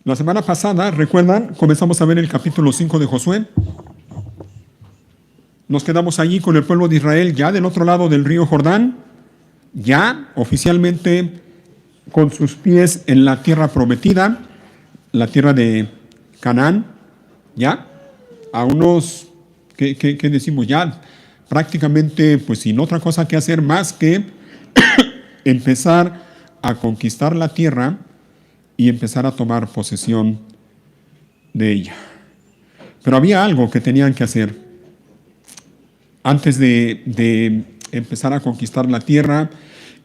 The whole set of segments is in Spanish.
La semana pasada, ¿recuerdan? Comenzamos a ver el capítulo 5 de Josué. Nos quedamos allí con el pueblo de Israel ya del otro lado del río Jordán, ya oficialmente con sus pies en la tierra prometida, la tierra de Canaán, ya a unos, ¿qué decimos? Ya prácticamente, pues sin otra cosa que hacer más que empezar a conquistar la tierra y empezar a tomar posesión de ella. Pero había algo que tenían que hacer. Antes de empezar a conquistar la tierra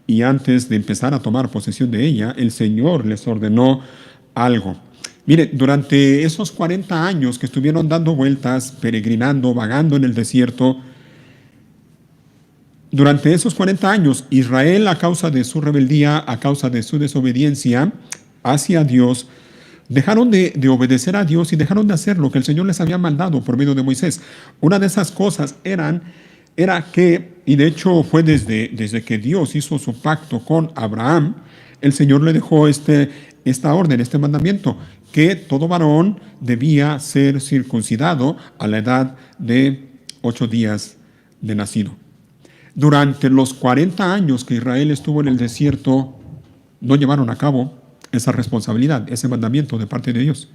y antes de empezar a tomar posesión de ella, el Señor les ordenó algo. Mire, durante esos 40 años que estuvieron dando vueltas, peregrinando, vagando en el desierto, durante esos 40 años, Israel, a causa de su rebeldía, a causa de su desobediencia hacia Dios, dejaron de obedecer a Dios y dejaron de hacer lo que el Señor les había mandado por medio de Moisés. Una de esas cosas era que, y de hecho fue desde que Dios hizo su pacto con Abraham, el Señor le dejó esta orden, este mandamiento, que todo varón debía ser circuncidado a la edad de 8 días de nacido. Durante los 40 años que Israel estuvo en el desierto, no llevaron a cabo esa responsabilidad, ese mandamiento de parte de Dios.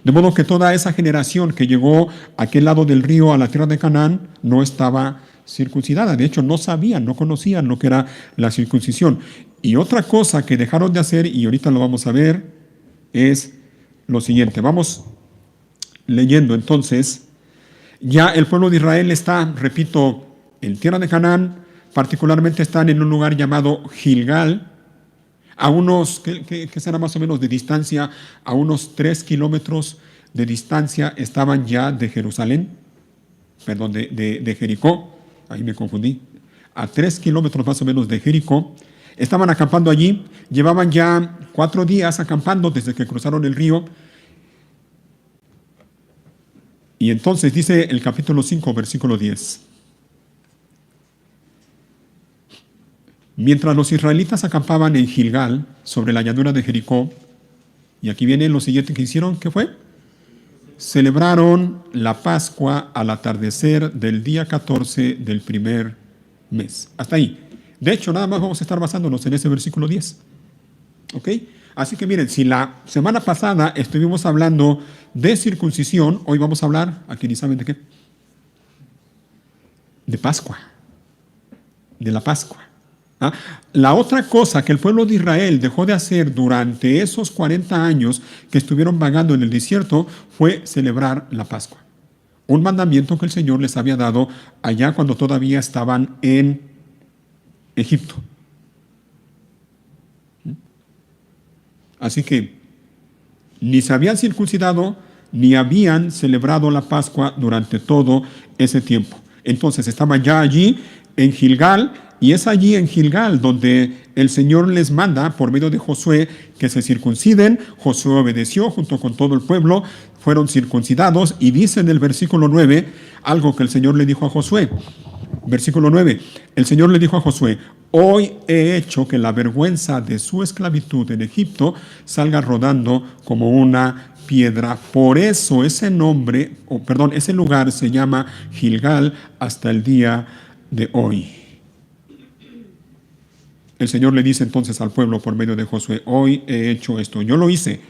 De modo que toda esa generación que llegó a aquel lado del río, a la tierra de Canaán, no estaba circuncidada. De hecho, no sabían, no conocían lo que era la circuncisión. Y otra cosa que dejaron de hacer, y ahorita lo vamos a ver, es lo siguiente. Vamos leyendo entonces. Ya el pueblo de Israel está, repito, en tierra de Canaán, particularmente están en un lugar llamado Gilgal, a unos, que será más o menos de distancia, a unos 3 kilómetros de distancia estaban ya de Jerusalén, perdón, de Jericó, ahí me confundí, a 3 kilómetros más o menos de Jericó, estaban acampando allí, llevaban ya 4 días acampando desde que cruzaron el río, y entonces dice el capítulo 5, versículo 10. Mientras los israelitas acampaban en Gilgal, sobre la llanura de Jericó, y aquí viene lo siguiente que hicieron, ¿qué fue? Celebraron la Pascua al atardecer del día 14 del primer mes. Hasta ahí. De hecho, nada más vamos a estar basándonos en ese versículo 10. ¿Ok? Así que miren, si la semana pasada estuvimos hablando de circuncisión, hoy vamos a hablar, aquí ni saben de qué, de Pascua, de la Pascua. ¿Ah? La otra cosa que el pueblo de Israel dejó de hacer durante esos 40 años que estuvieron vagando en el desierto fue celebrar la Pascua. Un mandamiento que el Señor les había dado allá cuando todavía estaban en Egipto. Así que ni se habían circuncidado ni habían celebrado la Pascua durante todo ese tiempo. Entonces estaban ya allí en Gilgal. Y es allí en Gilgal donde el Señor les manda por medio de Josué que se circunciden. Josué obedeció junto con todo el pueblo, fueron circuncidados y dice en el versículo 9 algo que el Señor le dijo a Josué. Versículo 9, el Señor le dijo a Josué: hoy he hecho que la vergüenza de su esclavitud en Egipto salga rodando como una piedra. Por eso ese ese lugar se llama Gilgal hasta el día de hoy. El Señor le dice entonces al pueblo por medio de Josué: hoy he hecho esto, yo lo hice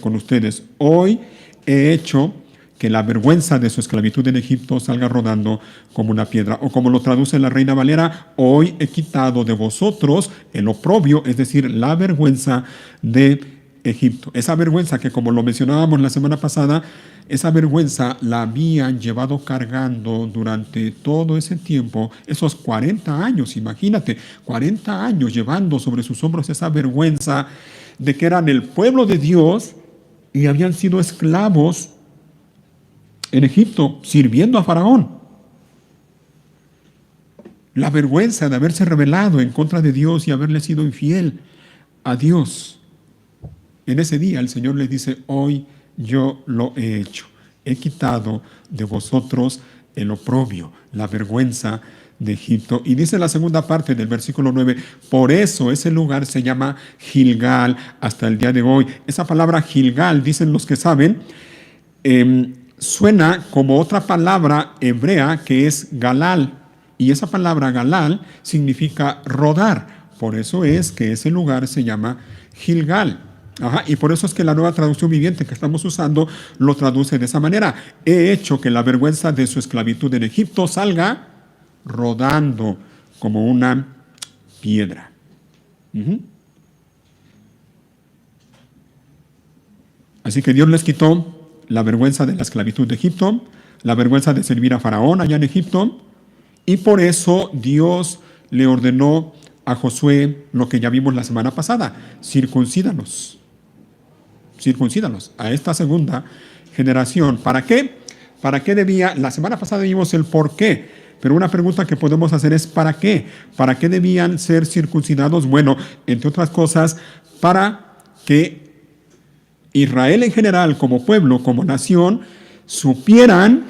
con ustedes. Hoy he hecho que la vergüenza de su esclavitud en Egipto salga rodando como una piedra. O como lo traduce la Reina Valera: hoy he quitado de vosotros el oprobio, es decir, la vergüenza de Egipto. Esa vergüenza que, como lo mencionábamos la semana pasada, esa vergüenza la habían llevado cargando durante todo ese tiempo, esos 40 años, imagínate, 40 años llevando sobre sus hombros esa vergüenza de que eran el pueblo de Dios y habían sido esclavos en Egipto, sirviendo a Faraón. La vergüenza de haberse rebelado en contra de Dios y haberle sido infiel a Dios. En ese día el Señor les dice: hoy yo lo he hecho. He quitado de vosotros el oprobio, la vergüenza de Egipto. Y dice la segunda parte del versículo 9, por eso ese lugar se llama Gilgal hasta el día de hoy. Esa palabra Gilgal, dicen los que saben, suena como otra palabra hebrea que es Galal. Y esa palabra Galal significa rodar. Por eso es que ese lugar se llama Gilgal. Ajá, y por eso es que la Nueva Traducción Viviente que estamos usando lo traduce de esa manera. He hecho que la vergüenza de su esclavitud en Egipto salga rodando como una piedra. Así que Dios les quitó la vergüenza de la esclavitud de Egipto, la vergüenza de servir a Faraón allá en Egipto, y por eso Dios le ordenó a Josué lo que ya vimos la semana pasada: circuncídalos a esta segunda generación. ¿Para qué? ¿Para qué debía? La semana pasada vimos el por qué, pero una pregunta que podemos hacer es ¿para qué? ¿Para qué debían ser circuncidados? Bueno, entre otras cosas, para que Israel en general, como pueblo, como nación, supieran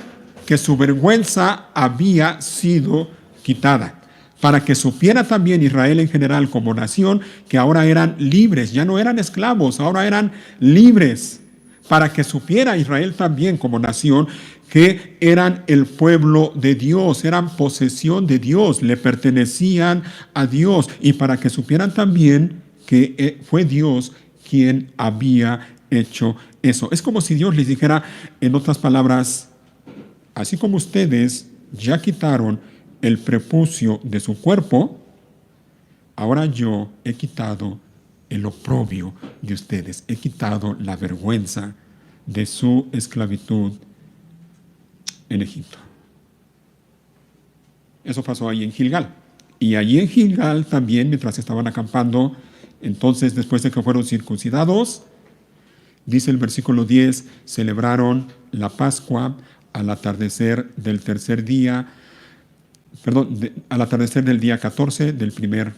que su vergüenza había sido quitada. Para que supiera también Israel en general como nación que ahora eran libres, ya no eran esclavos, ahora eran libres. Para que supiera Israel también como nación que eran el pueblo de Dios, eran posesión de Dios, le pertenecían a Dios. Y para que supieran también que fue Dios quien había hecho eso. Es como si Dios les dijera, en otras palabras, así como ustedes ya quitaron el prepucio de su cuerpo, ahora yo he quitado el oprobio de ustedes, he quitado la vergüenza de su esclavitud en Egipto. Eso pasó ahí en Gilgal. Y allí en Gilgal también, mientras estaban acampando, entonces después de que fueron circuncidados, dice el versículo 10, celebraron la Pascua al atardecer del tercer día, al atardecer del día 14 del primer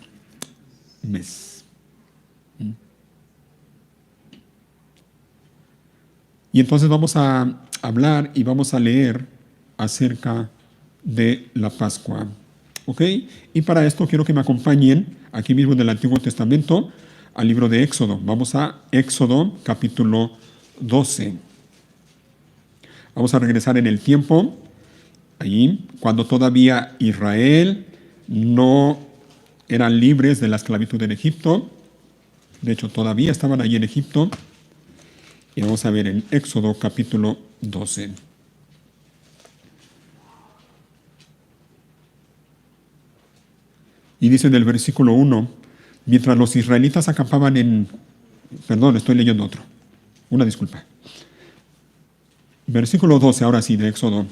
mes. Y entonces vamos a hablar y vamos a leer acerca de la Pascua. ¿Ok? Y para esto quiero que me acompañen aquí mismo en el Antiguo Testamento al libro de Éxodo. Vamos a Éxodo capítulo 12. Vamos a regresar en el tiempo, allí, cuando todavía Israel no eran libres de la esclavitud en Egipto. De hecho, todavía estaban allí en Egipto. Y vamos a ver en Éxodo capítulo 12. Y dice en el versículo 1, mientras los israelitas acampaban estoy leyendo otro. Una disculpa. Versículo 12, ahora sí, de Éxodo.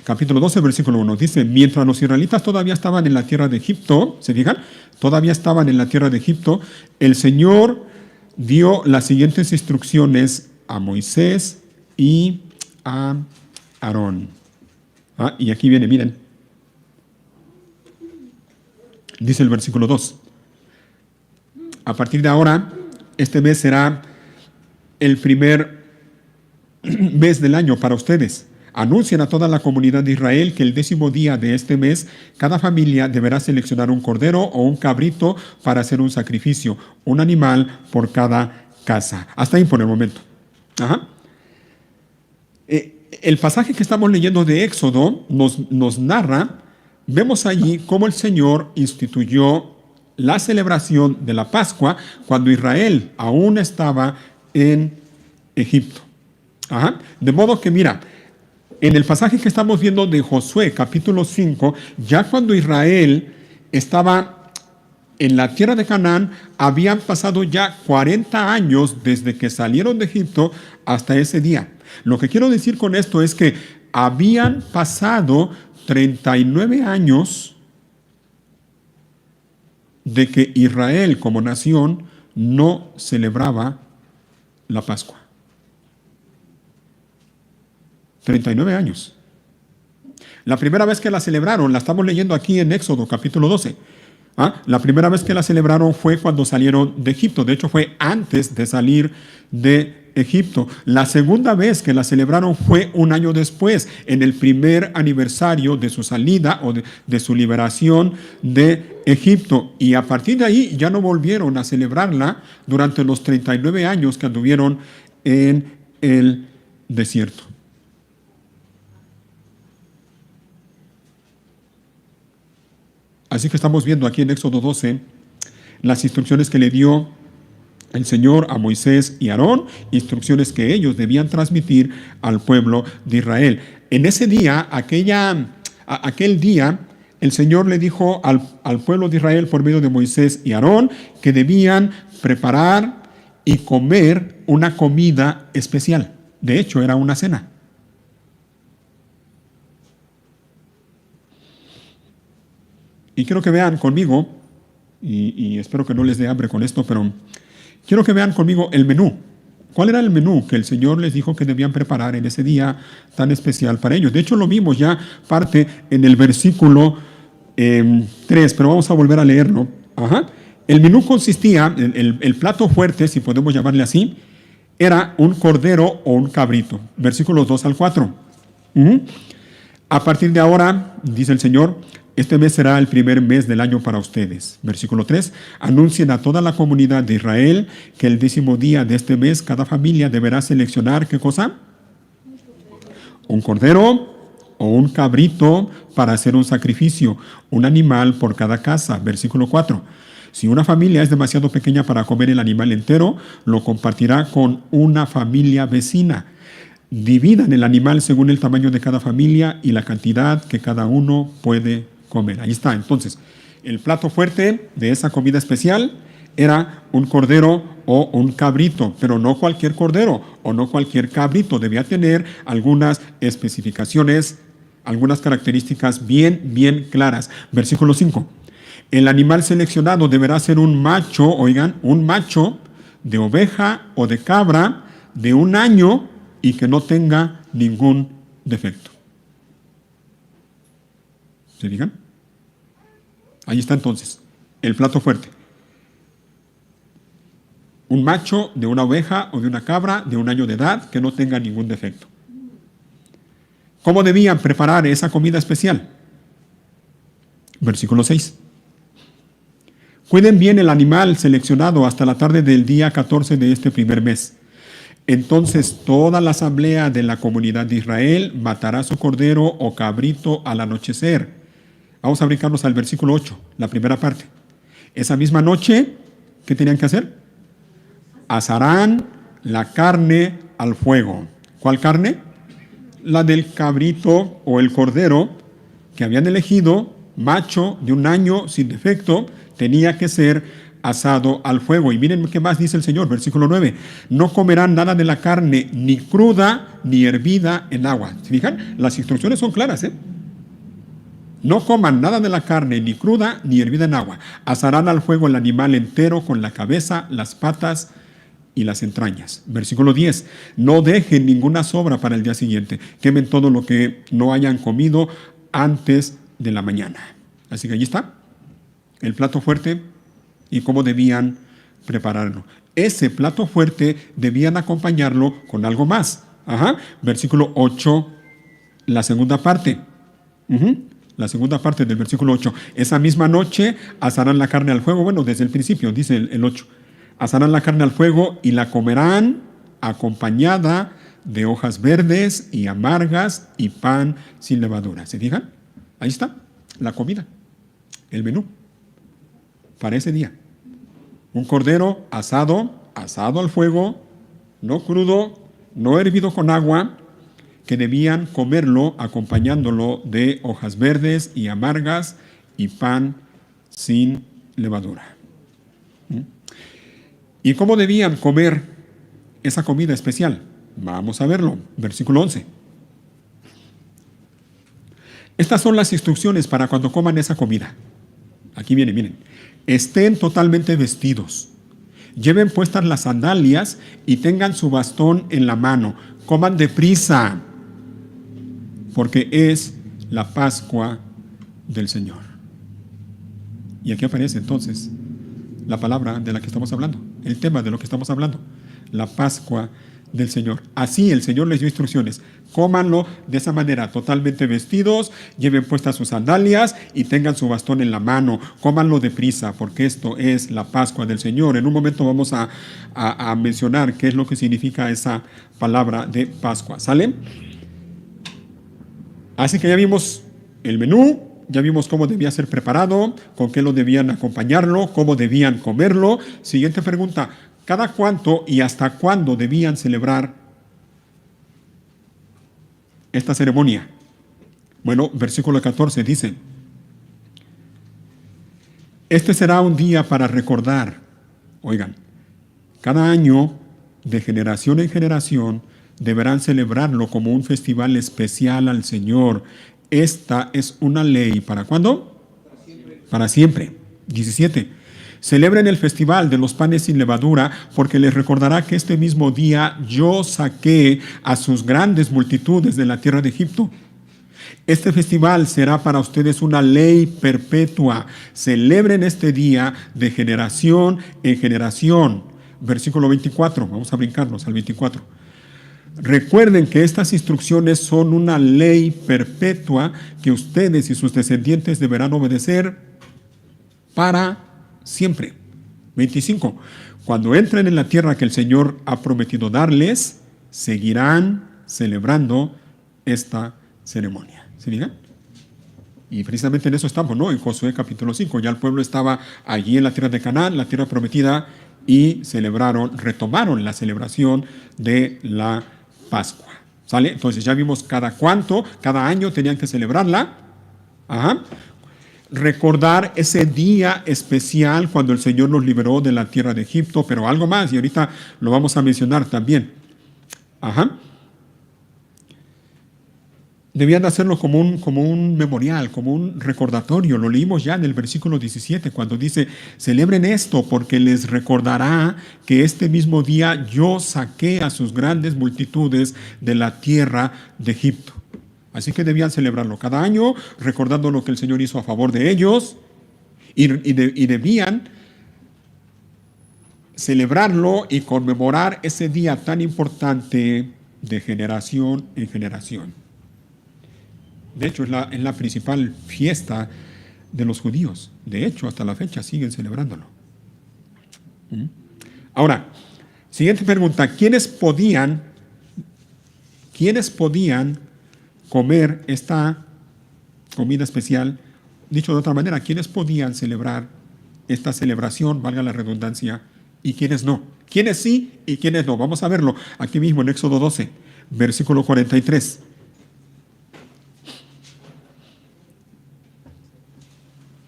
Capítulo 12, versículo 1. Dice, mientras los israelitas todavía estaban en la tierra de Egipto, ¿se fijan? Todavía estaban en la tierra de Egipto, el Señor dio las siguientes instrucciones a Moisés y a Aarón. Y aquí viene, miren. Dice el versículo 2. A partir de ahora, este mes será el primer mes del año para ustedes. Anuncien a toda la comunidad de Israel que el 10º día de este mes, cada familia deberá seleccionar un cordero o un cabrito para hacer un sacrificio, un animal por cada casa. Hasta ahí por el momento. El pasaje que estamos leyendo de Éxodo nos narra, vemos allí cómo el Señor instituyó la celebración de la Pascua cuando Israel aún estaba en Egipto. De modo que mira, en el pasaje que estamos viendo de Josué, capítulo 5, ya cuando Israel estaba en la tierra de Canaán, habían pasado ya 40 años desde que salieron de Egipto hasta ese día. Lo que quiero decir con esto es que habían pasado 39 años de que Israel como nación no celebraba la Pascua. 39 años. La primera vez que la celebraron, la estamos leyendo aquí en Éxodo capítulo 12. La primera vez que la celebraron fue cuando salieron de Egipto. De hecho, fue antes de salir de Egipto. La segunda vez que la celebraron fue un año después, en el primer aniversario de su salida o de su liberación de Egipto. Y a partir de ahí ya no volvieron a celebrarla durante los 39 años que anduvieron en el desierto. Así que estamos viendo aquí en Éxodo 12 las instrucciones que le dio el Señor a Moisés y Aarón, instrucciones que ellos debían transmitir al pueblo de Israel. En ese día, aquel día, el Señor le dijo al pueblo de Israel por medio de Moisés y Aarón que debían preparar y comer una comida especial. De hecho, era una cena. Y quiero que vean conmigo, y espero que no les dé hambre con esto, pero quiero que vean conmigo el menú. ¿Cuál era el menú que el Señor les dijo que debían preparar en ese día tan especial para ellos? De hecho, lo vimos ya parte en el versículo 3, pero vamos a volver a leerlo. Ajá. El menú consistía, el plato fuerte, si podemos llamarle así, era un cordero o un cabrito. Versículos 2 al 4. A partir de ahora, dice el Señor, este mes será el primer mes del año para ustedes. Versículo 3. Anuncien a toda la comunidad de Israel que el 10º día de este mes cada familia deberá seleccionar, ¿qué cosa? Un cordero o un cabrito para hacer un sacrificio, un animal por cada casa. Versículo 4. Si una familia es demasiado pequeña para comer el animal entero, lo compartirá con una familia vecina. Dividan el animal según el tamaño de cada familia y la cantidad que cada uno puede comer. Ahí está. Entonces, el plato fuerte de esa comida especial era un cordero o un cabrito, pero no cualquier cordero o no cualquier cabrito. Debía tener algunas especificaciones, algunas características bien claras. Versículo 5. El animal seleccionado deberá ser un macho, oigan, un macho de oveja o de cabra de un año y que no tenga ningún defecto. ¿Se fijan? Ahí está entonces el plato fuerte. Un macho de una oveja o de una cabra de un año de edad que no tenga ningún defecto. ¿Cómo debían preparar esa comida especial? Versículo 6. Cuiden bien el animal seleccionado hasta la tarde del día 14 de este primer mes. Entonces toda la asamblea de la comunidad de Israel matará su cordero o cabrito al anochecer. Vamos a brincarnos al versículo 8, la primera parte. Esa misma noche, ¿qué tenían que hacer? Asarán la carne al fuego. ¿Cuál carne? La del cabrito o el cordero que habían elegido, macho de un año sin defecto, tenía que ser asado al fuego. Y miren qué más dice el Señor, versículo 9. No comerán nada de la carne, ni cruda, ni hervida en agua. ¿Se fijan? Las instrucciones son claras, ¿eh? No coman nada de la carne, ni cruda, ni hervida en agua. Asarán al fuego el animal entero con la cabeza, las patas y las entrañas. Versículo 10. No dejen ninguna sobra para el día siguiente. Quemen todo lo que no hayan comido antes de la mañana. Así que allí está el plato fuerte y cómo debían prepararlo. Ese plato fuerte debían acompañarlo con algo más. Versículo 8, la segunda parte. La segunda parte del versículo 8. Esa misma noche asarán la carne al fuego. Bueno, desde el principio, dice el 8. Asarán la carne al fuego y la comerán acompañada de hojas verdes y amargas y pan sin levadura. ¿Se fijan? Ahí está la comida, el menú para ese día. Un cordero asado al fuego, no crudo, no hervido con agua, que debían comerlo acompañándolo de hojas verdes y amargas y pan sin levadura. ¿Y cómo debían comer esa comida especial? Vamos a verlo. Versículo 11. Estas son las instrucciones para cuando coman esa comida. Aquí viene, miren. Estén totalmente vestidos. Lleven puestas las sandalias y tengan su bastón en la mano. Coman deprisa, porque es la Pascua del Señor. Y aquí aparece entonces la palabra de la que estamos hablando, el tema de lo que estamos hablando, la Pascua del Señor. Así el Señor les dio instrucciones. Cómanlo de esa manera, totalmente vestidos, lleven puestas sus sandalias y tengan su bastón en la mano. Cómanlo deprisa, porque esto es la Pascua del Señor. En un momento vamos a mencionar qué es lo que significa esa palabra de Pascua. ¿Sale? Así que ya vimos el menú, ya vimos cómo debía ser preparado, con qué lo debían acompañarlo, cómo debían comerlo. Siguiente pregunta, ¿cada cuánto y hasta cuándo debían celebrar esta ceremonia? Bueno, versículo 14 dice, este será un día para recordar. Oigan, cada año, de generación en generación, deberán celebrarlo como un festival especial al Señor. Esta es una ley. ¿Para cuándo? Para siempre. 17. Celebren el festival de los panes sin levadura, porque les recordará que este mismo día yo saqué a sus grandes multitudes de la tierra de Egipto. Este festival será para ustedes una ley perpetua. Celebren este día de generación en generación. Versículo 24. Vamos a brincarnos al 24. Recuerden que estas instrucciones son una ley perpetua que ustedes y sus descendientes deberán obedecer para siempre. 25. Cuando entren en la tierra que el Señor ha prometido darles, seguirán celebrando esta ceremonia. ¿Se fijan? Y precisamente en eso estamos, ¿no? En Josué capítulo 5. Ya el pueblo estaba allí en la tierra de Canaán, la tierra prometida, y retomaron la celebración de la Pascua. ¿Sale? Entonces ya vimos cada año tenían que celebrarla. Ajá. Recordar ese día especial cuando el Señor nos liberó de la tierra de Egipto, pero algo más, y ahorita lo vamos a mencionar también. Ajá. Debían hacerlo como un memorial, como un recordatorio. Lo leímos ya en el versículo 17, cuando dice, celebren esto porque les recordará que este mismo día yo saqué a sus grandes multitudes de la tierra de Egipto. Así que debían celebrarlo cada año, recordando lo que el Señor hizo a favor de ellos, y debían celebrarlo y conmemorar ese día tan importante de generación en generación. De hecho, es la principal fiesta de los judíos. De hecho, hasta la fecha siguen celebrándolo. Ahora, siguiente pregunta. ¿Quiénes podían comer esta comida especial? Dicho de otra manera, ¿quiénes podían celebrar esta celebración, valga la redundancia, y quiénes no? ¿Quiénes sí y quiénes no? Vamos a verlo aquí mismo en Éxodo 12, versículo 43.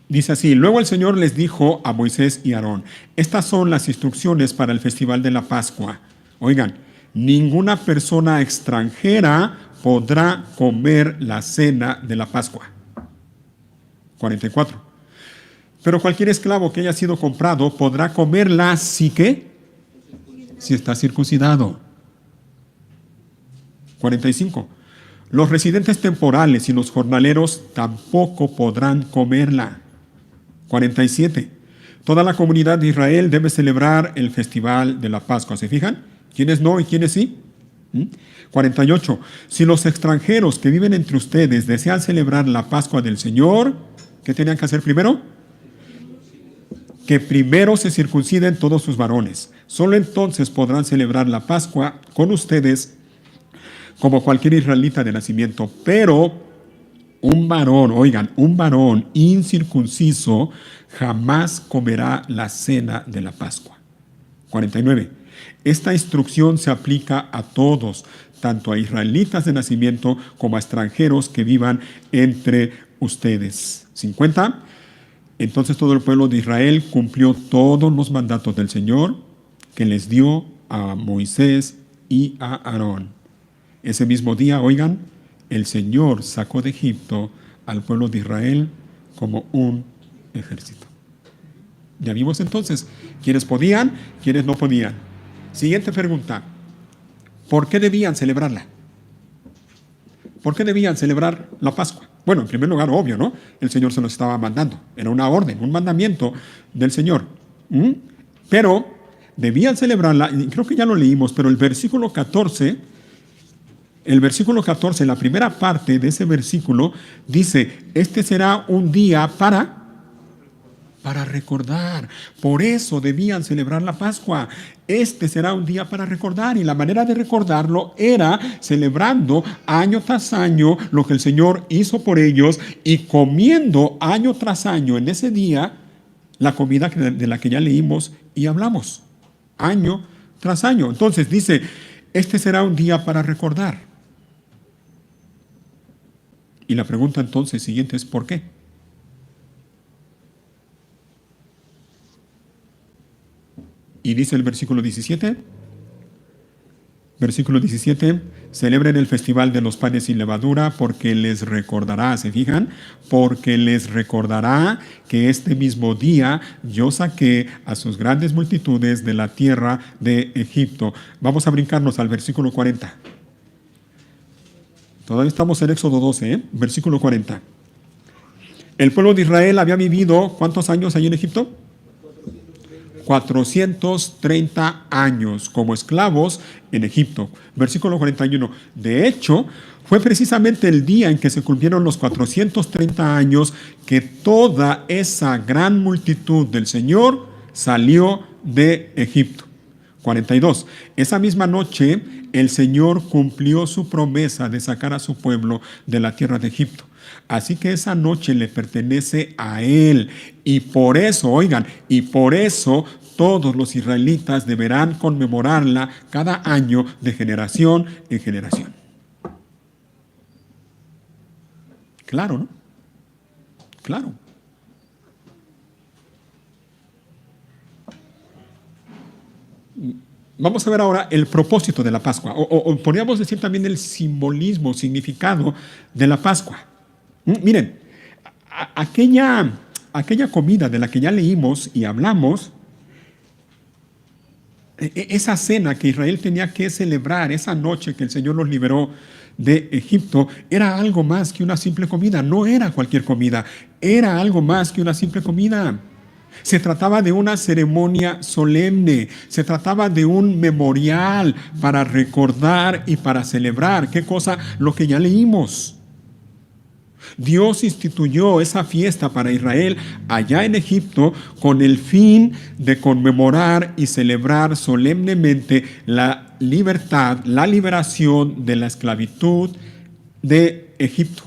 Dice así, luego el Señor les dijo a Moisés y Aarón, estas son las instrucciones para el festival de la Pascua. Oigan, ninguna persona extranjera podrá comer la cena de la Pascua. 44. Pero cualquier esclavo que haya sido comprado podrá comerla si está circuncidado. 45. Los residentes temporales y los jornaleros tampoco podrán comerla. 47. Toda la comunidad de Israel debe celebrar el festival de la Pascua. ¿Se fijan? ¿Quiénes no y quiénes sí? 48. Si los extranjeros que viven entre ustedes desean celebrar la Pascua del Señor, ¿qué tenían que hacer primero? Que primero se circunciden todos sus varones. Solo entonces podrán celebrar la Pascua con ustedes como cualquier israelita de nacimiento. Pero un varón incircunciso jamás comerá la cena de la Pascua. 49. Esta instrucción se aplica a todos, tanto a israelitas de nacimiento como a extranjeros que vivan entre ustedes. 50. Entonces todo el pueblo de Israel cumplió todos los mandatos del Señor que les dio a Moisés y a Aarón. Ese mismo día, oigan, el Señor sacó de Egipto al pueblo de Israel como un ejército. Ya vimos entonces quiénes podían, quiénes no podían. Siguiente pregunta. ¿Por qué debían celebrarla? ¿Por qué debían celebrar la Pascua? Bueno, en primer lugar, obvio, ¿no? El Señor se los estaba mandando. Era una orden, un mandamiento del Señor. Pero debían celebrarla, y creo que ya lo leímos, pero el versículo 14, la primera parte de ese versículo, dice, este será un día para recordar. Por eso debían celebrar la Pascua. Este será un día para recordar, y la manera de recordarlo era celebrando año tras año lo que el Señor hizo por ellos y comiendo año tras año en ese día la comida de la que ya leímos y hablamos, año tras año. Entonces dice, este será un día para recordar. Y la pregunta entonces siguiente es, ¿por qué? Y dice el versículo 17, celebren el festival de los panes sin levadura porque les recordará, ¿se fijan? Porque les recordará que este mismo día yo saqué a sus grandes multitudes de la tierra de Egipto. Vamos a brincarnos al versículo 40. Todavía estamos en Éxodo 12, versículo 40. El pueblo de Israel había vivido, ¿cuántos años allí en Egipto? 430 años como esclavos en Egipto. Versículo 41. De hecho, fue precisamente el día en que se cumplieron los 430 años que toda esa gran multitud del Señor salió de Egipto. 42. Esa misma noche, el Señor cumplió su promesa de sacar a su pueblo de la tierra de Egipto. Así que esa noche le pertenece a Él. Y por eso, oigan, todos los israelitas deberán conmemorarla cada año de generación en generación. Claro, ¿no? Claro. Vamos a ver ahora el propósito de la Pascua, o podríamos decir también el simbolismo, significado de la Pascua. Miren, aquella comida de la que ya leímos y hablamos, esa cena que Israel tenía que celebrar, esa noche que el Señor los liberó de Egipto, era algo más que una simple comida. No era cualquier comida, era algo más que una simple comida. Se trataba de una ceremonia solemne, se trataba de un memorial para recordar y para celebrar. ¿Qué cosa? Lo que ya leímos. Dios instituyó esa fiesta para Israel allá en Egipto con el fin de conmemorar y celebrar solemnemente la libertad, la liberación de la esclavitud de Egipto.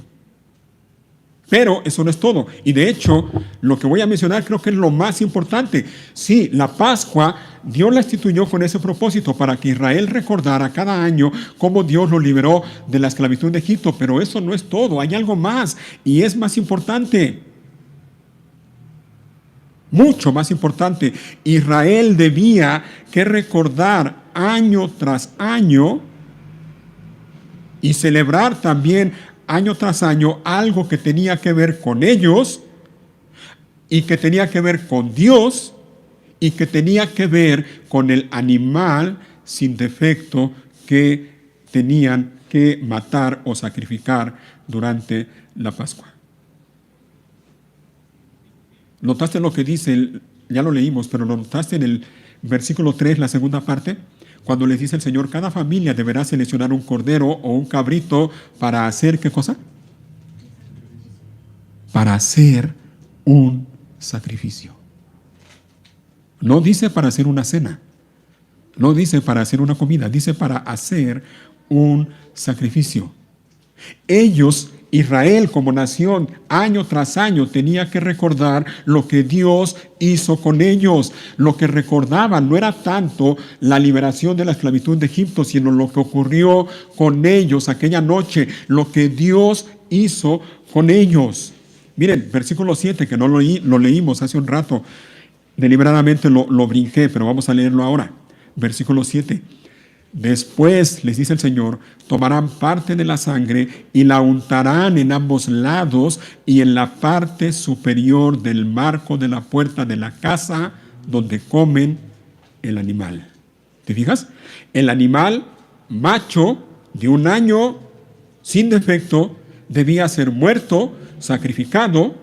Pero eso no es todo. Y de hecho, lo que voy a mencionar creo que es lo más importante. Sí, la Pascua, Dios la instituyó con ese propósito, para que Israel recordara cada año cómo Dios lo liberó de la esclavitud de Egipto. Pero eso no es todo, hay algo más y es más importante. Mucho más importante. Israel debía que recordar año tras año y celebrar también año tras año algo que tenía que ver con ellos y que tenía que ver con Dios y que tenía que ver con el animal sin defecto que tenían que matar o sacrificar durante la Pascua. ¿Notaste lo que dice? Ya lo leímos, pero ¿lo notaste en el versículo 3, la segunda parte? Cuando les dice el Señor, cada familia deberá seleccionar un cordero o un cabrito para hacer, ¿qué cosa? Para hacer un sacrificio. No dice para hacer una cena, no dice para hacer una comida, dice para hacer un sacrificio. Ellos, Israel como nación, año tras año tenía que recordar lo que Dios hizo con ellos. Lo que recordaban no era tanto la liberación de la esclavitud de Egipto, sino lo que ocurrió con ellos aquella noche, lo que Dios hizo con ellos. Miren, versículo 7, que no lo leímos hace un rato, deliberadamente lo brinqué, pero vamos a leerlo ahora. Versículo 7. Después, les dice el Señor, tomarán parte de la sangre y la untarán en ambos lados y en la parte superior del marco de la puerta de la casa donde comen el animal. ¿Te fijas? El animal macho de un año sin defecto debía ser muerto, sacrificado,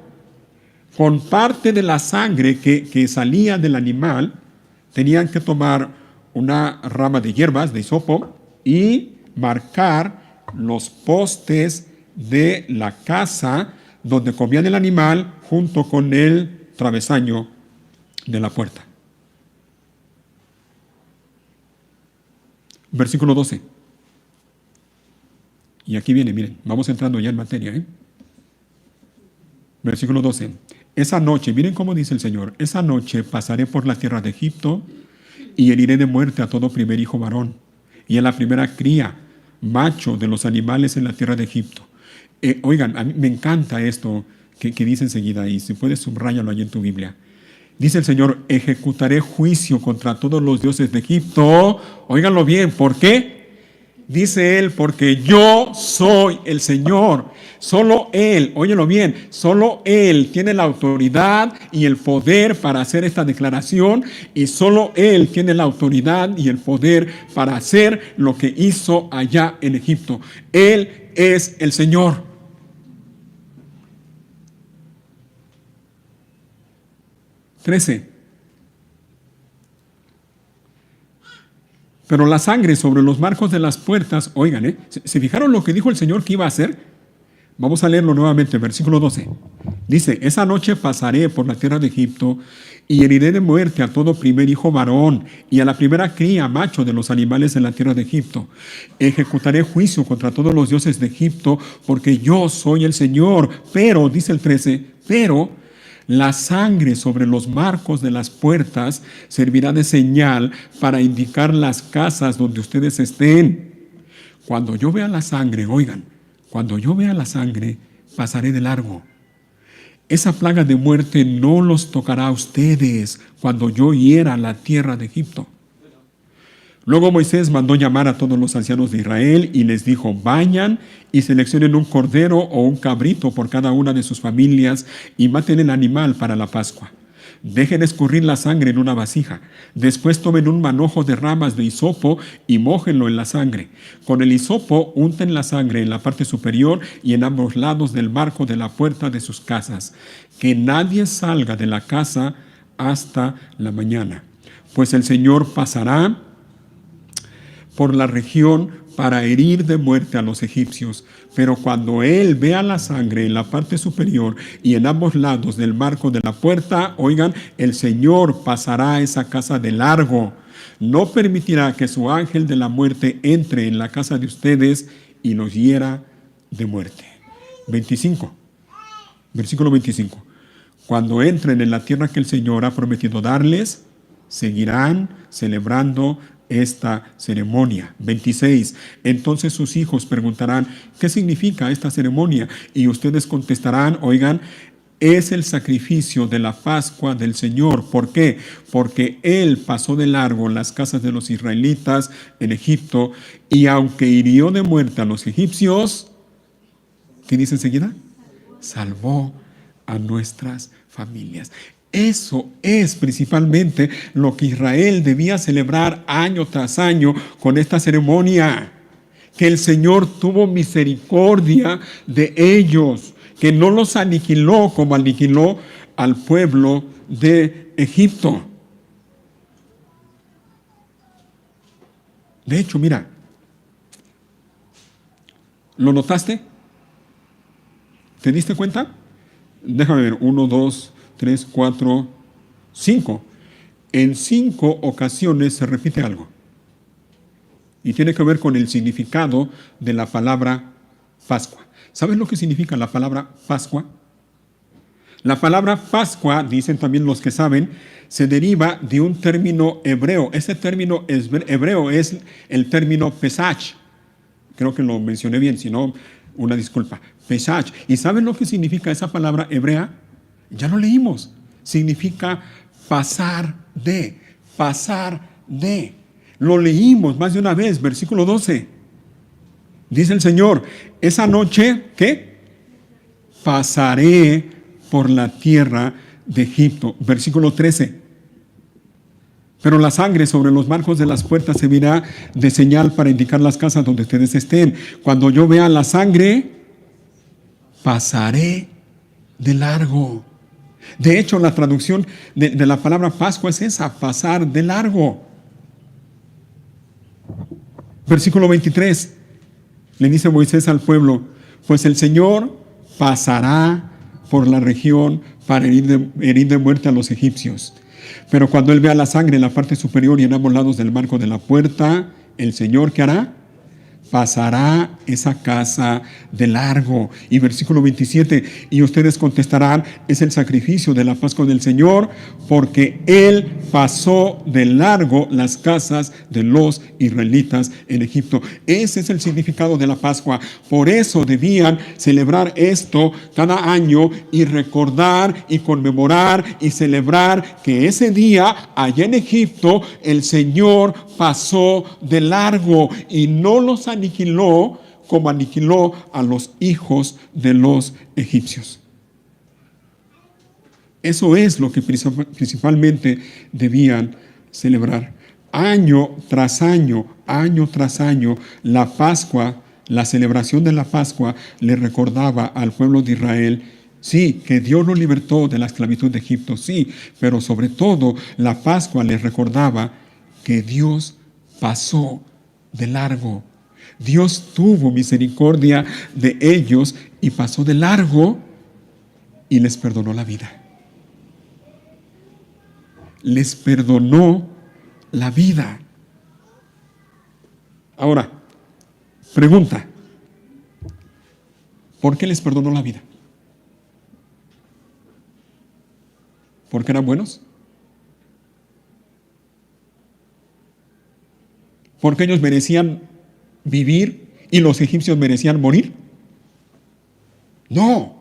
con parte de la sangre que salía del animal tenían que tomar una rama de hierbas, de hisopo, y marcar los postes de la casa donde comían el animal junto con el travesaño de la puerta. Versículo 12. Y aquí viene, miren, vamos entrando ya en materia. Versículo 12. Esa noche, miren cómo dice el Señor, esa noche pasaré por la tierra de Egipto y heriré de muerte a todo primer hijo varón y a la primera cría, macho de los animales en la tierra de Egipto. Oigan, a mí me encanta esto que dice enseguida, y si puedes subrayarlo allí en tu Biblia. Dice el Señor, ejecutaré juicio contra todos los dioses de Egipto. Óiganlo bien, ¿por qué? Dice él, porque yo soy el Señor. Solo Él, óyelo bien, solo Él tiene la autoridad y el poder para hacer esta declaración, y solo Él tiene la autoridad y el poder para hacer lo que hizo allá en Egipto. Él es el Señor. Pero la sangre sobre los marcos de las puertas, oigan, ¿se fijaron lo que dijo el Señor que iba a hacer? Vamos a leerlo nuevamente, versículo 12. Dice, esa noche pasaré por la tierra de Egipto y heriré de muerte a todo primer hijo varón y a la primera cría macho de los animales en la tierra de Egipto. Ejecutaré juicio contra todos los dioses de Egipto, porque yo soy el Señor. Pero, dice el 13, pero la sangre sobre los marcos de las puertas servirá de señal para indicar las casas donde ustedes estén. Cuando yo vea la sangre, oigan, cuando yo vea la sangre, pasaré de largo. Esa plaga de muerte no los tocará a ustedes cuando yo hiera la tierra de Egipto. Luego Moisés mandó llamar a todos los ancianos de Israel y les dijo, vayan y seleccionen un cordero o un cabrito por cada una de sus familias y maten el animal para la Pascua. Dejen escurrir la sangre en una vasija. Después tomen un manojo de ramas de hisopo y mójenlo en la sangre. Con el hisopo unten la sangre en la parte superior y en ambos lados del marco de la puerta de sus casas. Que nadie salga de la casa hasta la mañana. Pues el Señor pasará por la región para herir de muerte a los egipcios. Pero cuando él vea la sangre en la parte superior y en ambos lados del marco de la puerta, oigan, el Señor pasará a esa casa de largo. No permitirá que su ángel de la muerte entre en la casa de ustedes y los hiera de muerte. 25. Versículo 25. Cuando entren en la tierra que el Señor ha prometido darles, seguirán celebrando esta ceremonia. 26. Entonces sus hijos preguntarán, ¿qué significa esta ceremonia? Y ustedes contestarán, oigan, es el sacrificio de la Pascua del Señor. ¿Por qué? Porque Él pasó de largo las casas de los israelitas en Egipto, y aunque hirió de muerte a los egipcios, ¿qué dice enseguida? Salvó a nuestras familias. Eso es principalmente lo que Israel debía celebrar año tras año con esta ceremonia. Que el Señor tuvo misericordia de ellos, que no los aniquiló como aniquiló al pueblo de Egipto. De hecho, mira, ¿lo notaste? ¿Te diste cuenta? Déjame ver, 1, 2, 3, 4, 5. En 5 ocasiones se repite algo. Y tiene que ver con el significado de la palabra Pascua. ¿Sabes lo que significa la palabra Pascua? La palabra Pascua, dicen también los que saben, se deriva de un término hebreo. Ese término hebreo es el término Pesach. Creo que lo mencioné bien, si no, una disculpa. Pesach. ¿Y saben lo que significa esa palabra hebrea? Ya lo leímos. Significa pasar de, pasar de. Lo leímos más de una vez, versículo 12. Dice el Señor, esa noche, ¿qué? Pasaré por la tierra de Egipto. Versículo 13. Pero la sangre sobre los marcos de las puertas servirá de señal para indicar las casas donde ustedes estén. Cuando yo vea la sangre, pasaré de largo. De hecho, la traducción de la palabra Pascua es esa, pasar de largo. Versículo 23, le dice Moisés al pueblo, pues el Señor pasará por la región para herir de muerte a los egipcios. Pero cuando él vea la sangre en la parte superior y en ambos lados del marco de la puerta, el Señor, ¿qué hará? Pasará esa casa de largo. Y versículo 27, y ustedes contestarán, es el sacrificio de la Pascua del Señor, porque Él pasó de largo las casas de los israelitas en Egipto. Ese es el significado de la Pascua. Por eso debían celebrar esto cada año y recordar y conmemorar y celebrar que ese día allá en Egipto el Señor pasó de largo y no los aniquiló como aniquiló a los hijos de los egipcios. Eso es lo que principalmente debían celebrar. Año tras año, la Pascua, la celebración de la Pascua le recordaba al pueblo de Israel, sí, que Dios lo libertó de la esclavitud de Egipto, sí, pero sobre todo la Pascua les recordaba que Dios pasó de largo. Dios tuvo misericordia de ellos y pasó de largo y les perdonó la vida. Les perdonó la vida. Ahora, pregunta, ¿por qué les perdonó la vida? ¿Porque eran buenos? ¿Porque ellos merecían vivir y los egipcios merecían morir? No,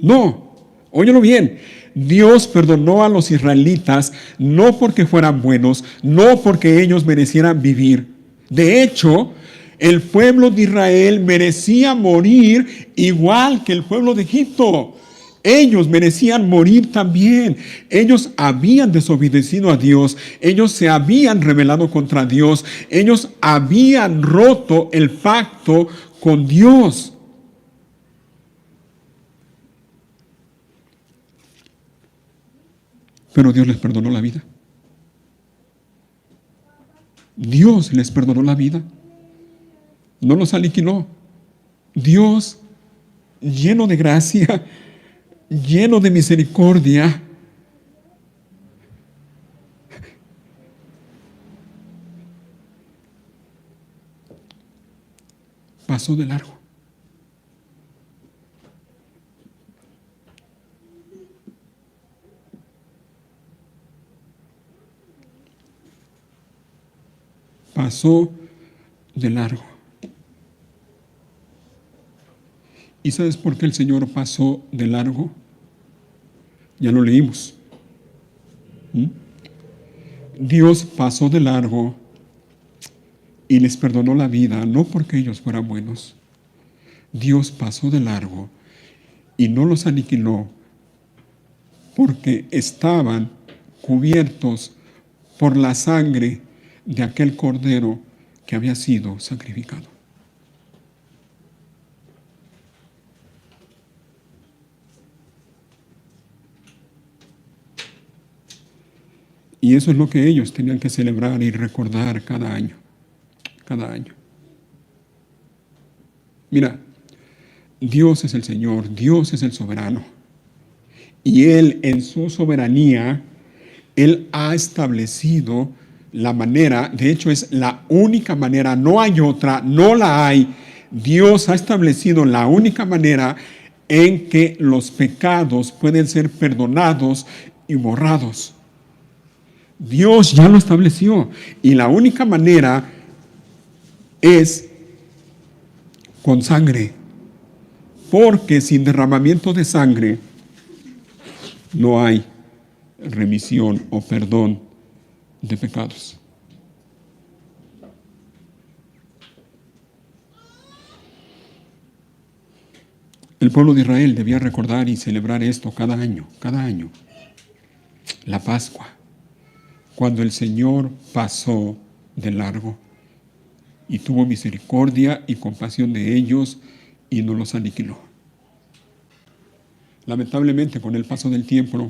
no, óyelo bien. Dios perdonó a los israelitas no porque fueran buenos, no porque ellos merecieran vivir. De hecho, el pueblo de Israel merecía morir igual que el pueblo de Egipto. Ellos merecían morir también. Ellos habían desobedecido a Dios. Ellos se habían rebelado contra Dios. Ellos habían roto el pacto con Dios. Pero Dios les perdonó la vida. Dios les perdonó la vida. No los aniquiló. Dios, lleno de gracia, lleno de misericordia, pasó de largo. Pasó de largo. ¿Y sabes por qué el Señor pasó de largo? Ya lo leímos. Dios pasó de largo y les perdonó la vida, no porque ellos fueran buenos. Dios pasó de largo y no los aniquiló porque estaban cubiertos por la sangre de aquel cordero que había sido sacrificado. Y eso es lo que ellos tenían que celebrar y recordar cada año. Cada año. Mira, Dios es el Señor, Dios es el soberano. Y Él en su soberanía, Él ha establecido la manera, de hecho es la única manera, no hay otra, no la hay. Dios ha establecido la única manera en que los pecados pueden ser perdonados y borrados. Dios ya lo estableció y la única manera es con sangre, porque sin derramamiento de sangre no hay remisión o perdón de pecados. El pueblo de Israel debía recordar y celebrar esto cada año, la Pascua, cuando el Señor pasó de largo y tuvo misericordia y compasión de ellos y no los aniquiló. Lamentablemente, con el paso del tiempo,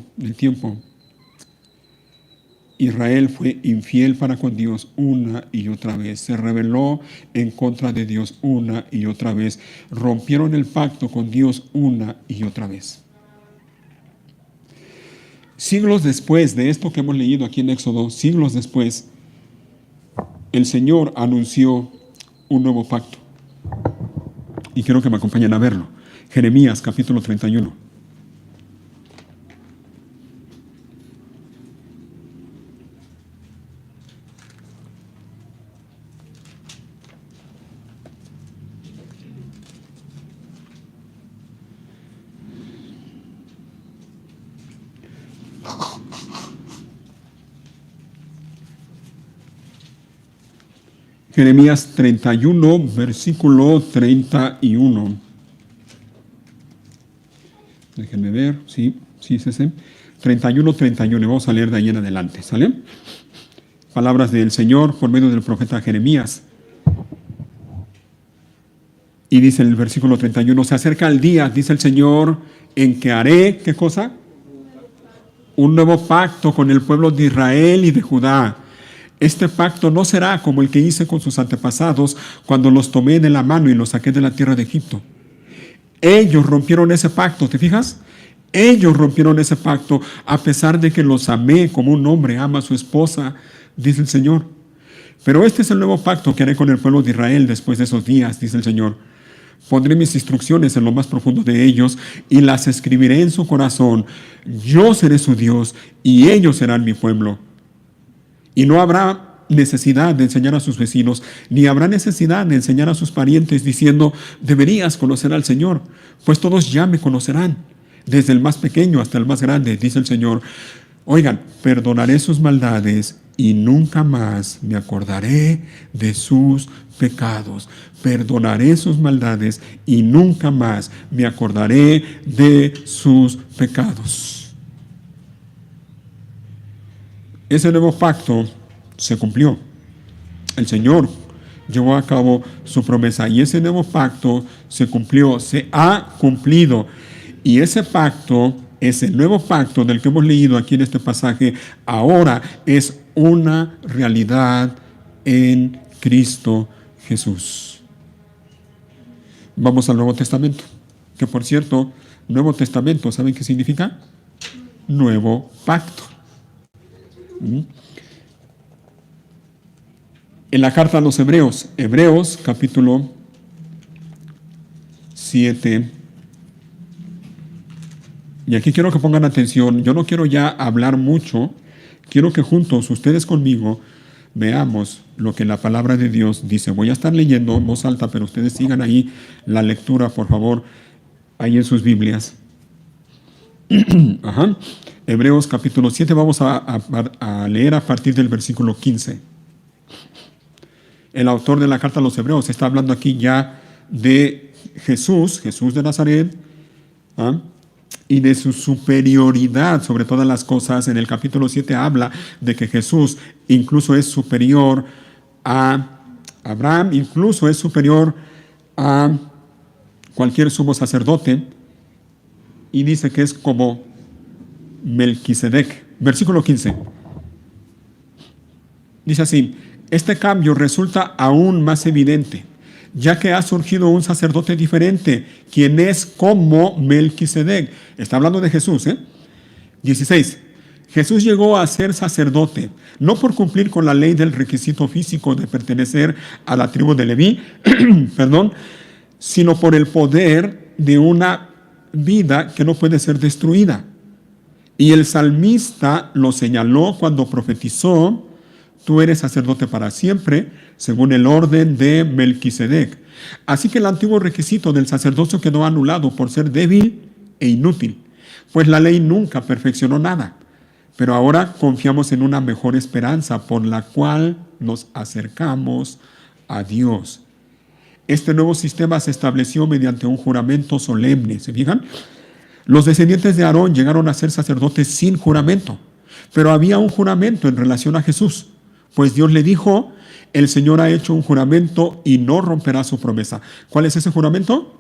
Israel fue infiel para con Dios una y otra vez. Se rebeló en contra de Dios una y otra vez. Rompieron el pacto con Dios una y otra vez. Siglos después de esto que hemos leído aquí en Éxodo, siglos después, el Señor anunció un nuevo pacto. Y quiero que me acompañen a verlo. Jeremías capítulo 31. Jeremías 31, versículo 31. Déjenme ver, sí, es ese. 31, 31. Vamos a leer de ahí en adelante, ¿sale? Palabras del Señor por medio del profeta Jeremías. Y dice en el versículo 31, se acerca el día, dice el Señor, en que haré, ¿qué cosa? Un nuevo pacto con el pueblo de Israel y de Judá. Este pacto no será como el que hice con sus antepasados cuando los tomé de la mano y los saqué de la tierra de Egipto. Ellos rompieron ese pacto, ¿te fijas? Ellos rompieron ese pacto a pesar de que los amé como un hombre ama a su esposa, dice el Señor. Pero este es el nuevo pacto que haré con el pueblo de Israel después de esos días, dice el Señor. Pondré mis instrucciones en lo más profundo de ellos y las escribiré en su corazón. Yo seré su Dios y ellos serán mi pueblo. Y no habrá necesidad de enseñar a sus vecinos, ni habrá necesidad de enseñar a sus parientes diciendo, deberías conocer al Señor, pues todos ya me conocerán, desde el más pequeño hasta el más grande, dice el Señor. Oigan, perdonaré sus maldades y nunca más me acordaré de sus pecados. Perdonaré sus maldades y nunca más me acordaré de sus pecados. Ese nuevo pacto se cumplió. El Señor llevó a cabo su promesa y ese nuevo pacto se cumplió, se ha cumplido. Y ese pacto, ese nuevo pacto del que hemos leído aquí en este pasaje, ahora es una realidad en Cristo Jesús. Vamos al Nuevo Testamento, que por cierto, Nuevo Testamento, ¿saben qué significa? Nuevo pacto. En la carta a los Hebreos, Hebreos capítulo 7, y aquí quiero que pongan atención, yo no quiero ya hablar mucho, quiero que juntos, ustedes conmigo, veamos lo que la palabra de Dios dice. Voy a estar leyendo en voz alta, pero ustedes sigan ahí la lectura, por favor, ahí en sus Biblias. Ajá. Hebreos capítulo 7, vamos a leer a partir del versículo 15. El autor de la carta a los Hebreos está hablando aquí ya de Jesús de Nazaret, y de su superioridad sobre todas las cosas. En el capítulo 7 habla de que Jesús incluso es superior a Abraham, incluso es superior a cualquier sumo sacerdote, y dice que es como Melquisedec. Versículo 15. Dice así, este cambio resulta aún más evidente, ya que ha surgido un sacerdote diferente, quien es como Melquisedec. Está hablando de Jesús, 16. Jesús llegó a ser sacerdote, no por cumplir con la ley del requisito físico de pertenecer a la tribu de Leví, sino por el poder de una vida que no puede ser destruida. Y el salmista lo señaló cuando profetizó, tú eres sacerdote para siempre, según el orden de Melquisedec. Así que el antiguo requisito del sacerdocio quedó anulado por ser débil e inútil, pues la ley nunca perfeccionó nada. Pero ahora confiamos en una mejor esperanza por la cual nos acercamos a Dios. Este nuevo sistema se estableció mediante un juramento solemne. ¿Se fijan? Los descendientes de Aarón llegaron a ser sacerdotes sin juramento, pero había un juramento en relación a Jesús, pues Dios le dijo, el Señor ha hecho un juramento y no romperá su promesa. ¿Cuál es ese juramento?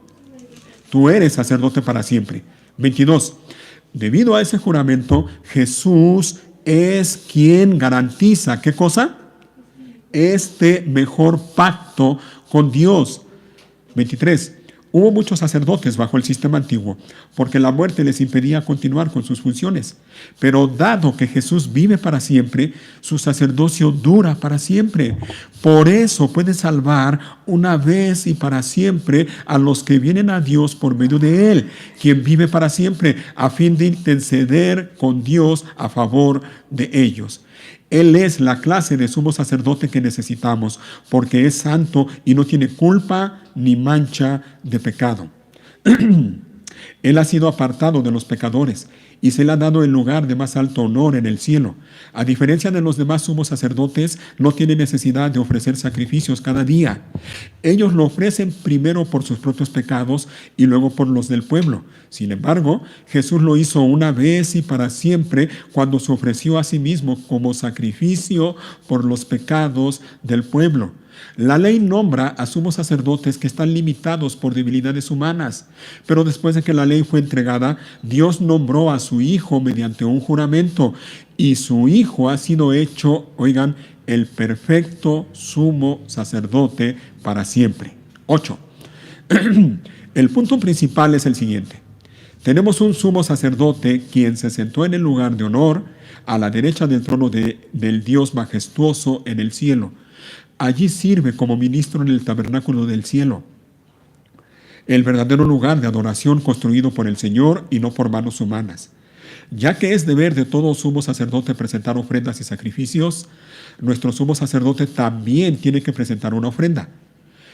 Tú eres sacerdote para siempre. 22. Debido a ese juramento, Jesús es quien garantiza, ¿qué cosa? Este mejor pacto con Dios. 23. Hubo muchos sacerdotes bajo el sistema antiguo, porque la muerte les impedía continuar con sus funciones. Pero dado que Jesús vive para siempre, su sacerdocio dura para siempre. Por eso puede salvar una vez y para siempre a los que vienen a Dios por medio de Él, quien vive para siempre, a fin de interceder con Dios a favor de ellos. Él es la clase de sumo sacerdote que necesitamos, porque es santo y no tiene culpa ni mancha de pecado. Él ha sido apartado de los pecadores y se le ha dado el lugar de más alto honor en el cielo. A diferencia de los demás sumos sacerdotes, no tiene necesidad de ofrecer sacrificios cada día. Ellos lo ofrecen primero por sus propios pecados y luego por los del pueblo. Sin embargo, Jesús lo hizo una vez y para siempre cuando se ofreció a sí mismo como sacrificio por los pecados del pueblo. La ley nombra a sumos sacerdotes que están limitados por debilidades humanas, pero después de que la ley fue entregada, Dios nombró a su Hijo mediante un juramento, y su Hijo ha sido hecho, oigan, el perfecto sumo sacerdote para siempre. 8. El punto principal es el siguiente. Tenemos un sumo sacerdote quien se sentó en el lugar de honor a la derecha del trono del Dios majestuoso en el cielo. Allí sirve como ministro en el tabernáculo del cielo, el verdadero lugar de adoración construido por el Señor y no por manos humanas. Ya que es deber de todo sumo sacerdote presentar ofrendas y sacrificios, nuestro sumo sacerdote también tiene que presentar una ofrenda.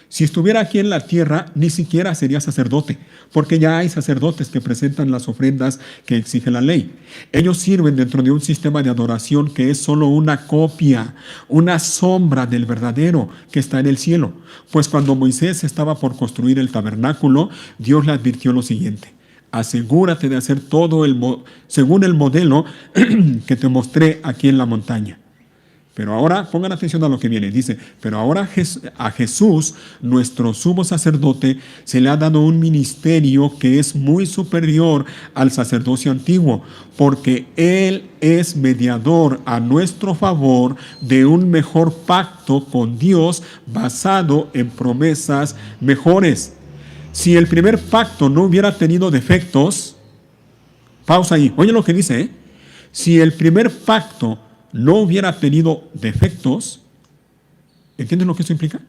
Si estuviera aquí en la tierra, ni siquiera sería sacerdote, porque ya hay sacerdotes que presentan las ofrendas que exige la ley. Ellos sirven dentro de un sistema de adoración que es solo una copia, una sombra del verdadero que está en el cielo. Pues cuando Moisés estaba por construir el tabernáculo, Dios le advirtió lo siguiente: asegúrate de hacer todo según el modelo que te mostré aquí en la montaña. Pero ahora, pongan atención a lo que viene. Dice, pero ahora a Jesús, nuestro sumo sacerdote, se le ha dado un ministerio que es muy superior al sacerdocio antiguo, porque Él es mediador a nuestro favor de un mejor pacto con Dios basado en promesas mejores. Si el primer pacto no hubiera tenido defectos, pausa ahí, oye lo que dice, ¿eh? Si el primer pacto no hubiera tenido defectos, ¿entienden lo que eso implica?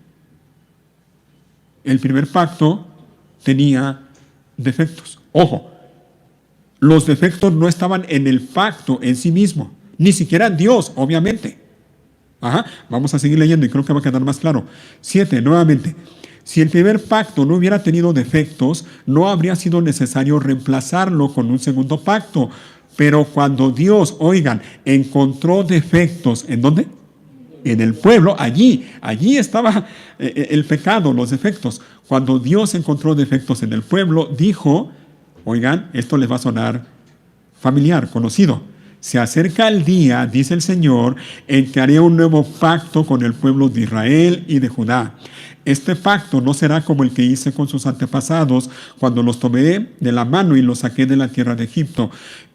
El primer pacto tenía defectos. Ojo, los defectos no estaban en el pacto en sí mismo, ni siquiera en Dios, obviamente. Vamos a seguir leyendo y creo que va a quedar más claro. 7, nuevamente. Si el primer pacto no hubiera tenido defectos, no habría sido necesario reemplazarlo con un segundo pacto. Pero cuando Dios, oigan, encontró defectos, ¿en dónde? En el pueblo, allí estaba el pecado, los defectos. Cuando Dios encontró defectos en el pueblo, dijo, oigan, esto les va a sonar familiar, conocido. Se acerca el día, dice el Señor, en que haré un nuevo pacto con el pueblo de Israel y de Judá. Este pacto no será como el que hice con sus antepasados cuando los tomé de la mano y los saqué de la tierra de Egipto.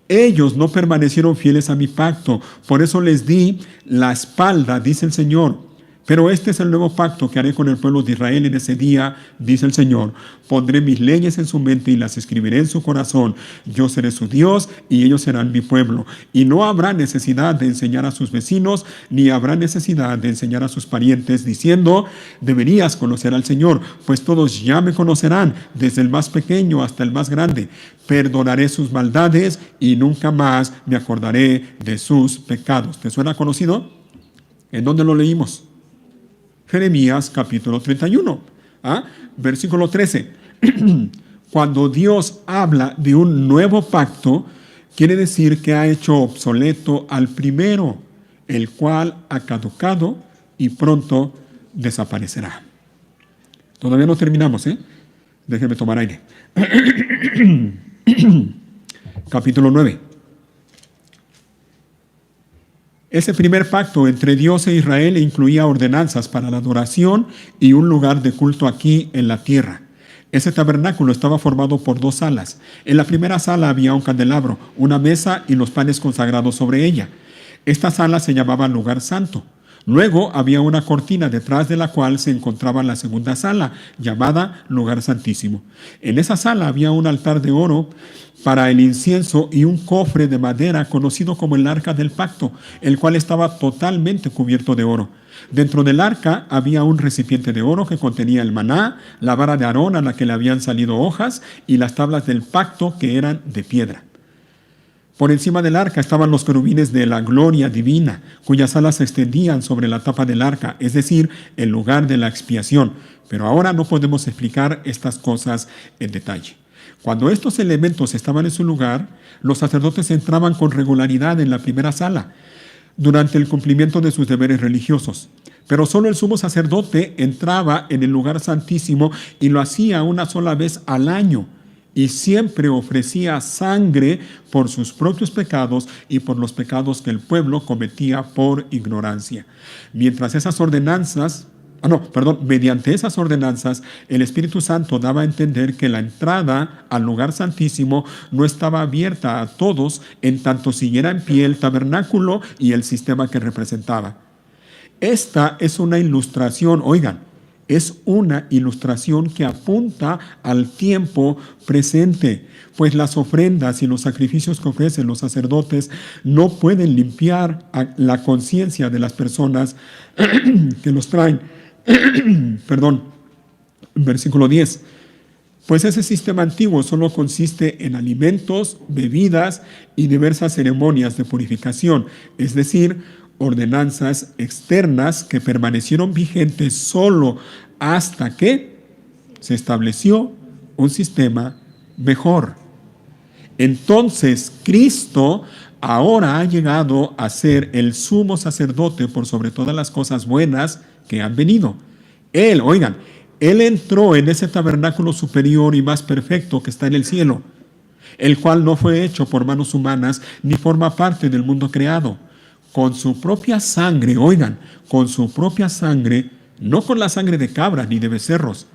Ellos no permanecieron fieles a mi pacto, por eso les di la espalda, dice el Señor. Pero este es el nuevo pacto que haré con el pueblo de Israel en ese día, dice el Señor. Pondré mis leyes en su mente y las escribiré en su corazón. Yo seré su Dios y ellos serán mi pueblo. Y no habrá necesidad de enseñar a sus vecinos, ni habrá necesidad de enseñar a sus parientes, diciendo, deberías conocer al Señor, pues todos ya me conocerán, desde el más pequeño hasta el más grande. Perdonaré sus maldades y nunca más me acordaré de sus pecados. ¿Te suena conocido? ¿En dónde lo leímos? Jeremías capítulo 31, versículo 13. Cuando Dios habla de un nuevo pacto, quiere decir que ha hecho obsoleto al primero, el cual ha caducado y pronto desaparecerá. Todavía no terminamos, Déjenme tomar aire. Capítulo 9. Ese primer pacto entre Dios e Israel incluía ordenanzas para la adoración y un lugar de culto aquí en la tierra. Ese tabernáculo estaba formado por 2 salas. En la primera sala había un candelabro, una mesa y los panes consagrados sobre ella. Esta sala se llamaba lugar santo. Luego había una cortina detrás de la cual se encontraba la segunda sala, llamada lugar santísimo. En esa sala había un altar de oro para el incienso y un cofre de madera conocido como el arca del pacto, el cual estaba totalmente cubierto de oro. Dentro del arca había un recipiente de oro que contenía el maná, la vara de Aarón a la que le habían salido hojas y las tablas del pacto que eran de piedra. Por encima del arca estaban los querubines de la gloria divina, cuyas alas se extendían sobre la tapa del arca, es decir, el lugar de la expiación. Pero ahora no podemos explicar estas cosas en detalle. Cuando estos elementos estaban en su lugar, los sacerdotes entraban con regularidad en la primera sala durante el cumplimiento de sus deberes religiosos. Pero solo el sumo sacerdote entraba en el lugar santísimo y lo hacía una sola vez al año. Y siempre ofrecía sangre por sus propios pecados y por los pecados que el pueblo cometía por ignorancia. Mediante esas ordenanzas, el Espíritu Santo daba a entender que la entrada al lugar santísimo no estaba abierta a todos en tanto siguiera en pie el tabernáculo y el sistema que representaba. Esta es una ilustración, es una ilustración que apunta al tiempo presente, pues las ofrendas y los sacrificios que ofrecen los sacerdotes no pueden limpiar la conciencia de las personas que los traen. Versículo 10. Pues ese sistema antiguo solo consiste en alimentos, bebidas y diversas ceremonias de purificación, es decir, ordenanzas externas que permanecieron vigentes solo hasta que se estableció un sistema mejor. Entonces, Cristo ahora ha llegado a ser el sumo sacerdote por sobre todas las cosas buenas que han venido. Él entró en ese tabernáculo superior y más perfecto que está en el cielo, el cual no fue hecho por manos humanas ni forma parte del mundo creado. Con su propia sangre, con su propia sangre, no con la sangre de cabras ni de becerros,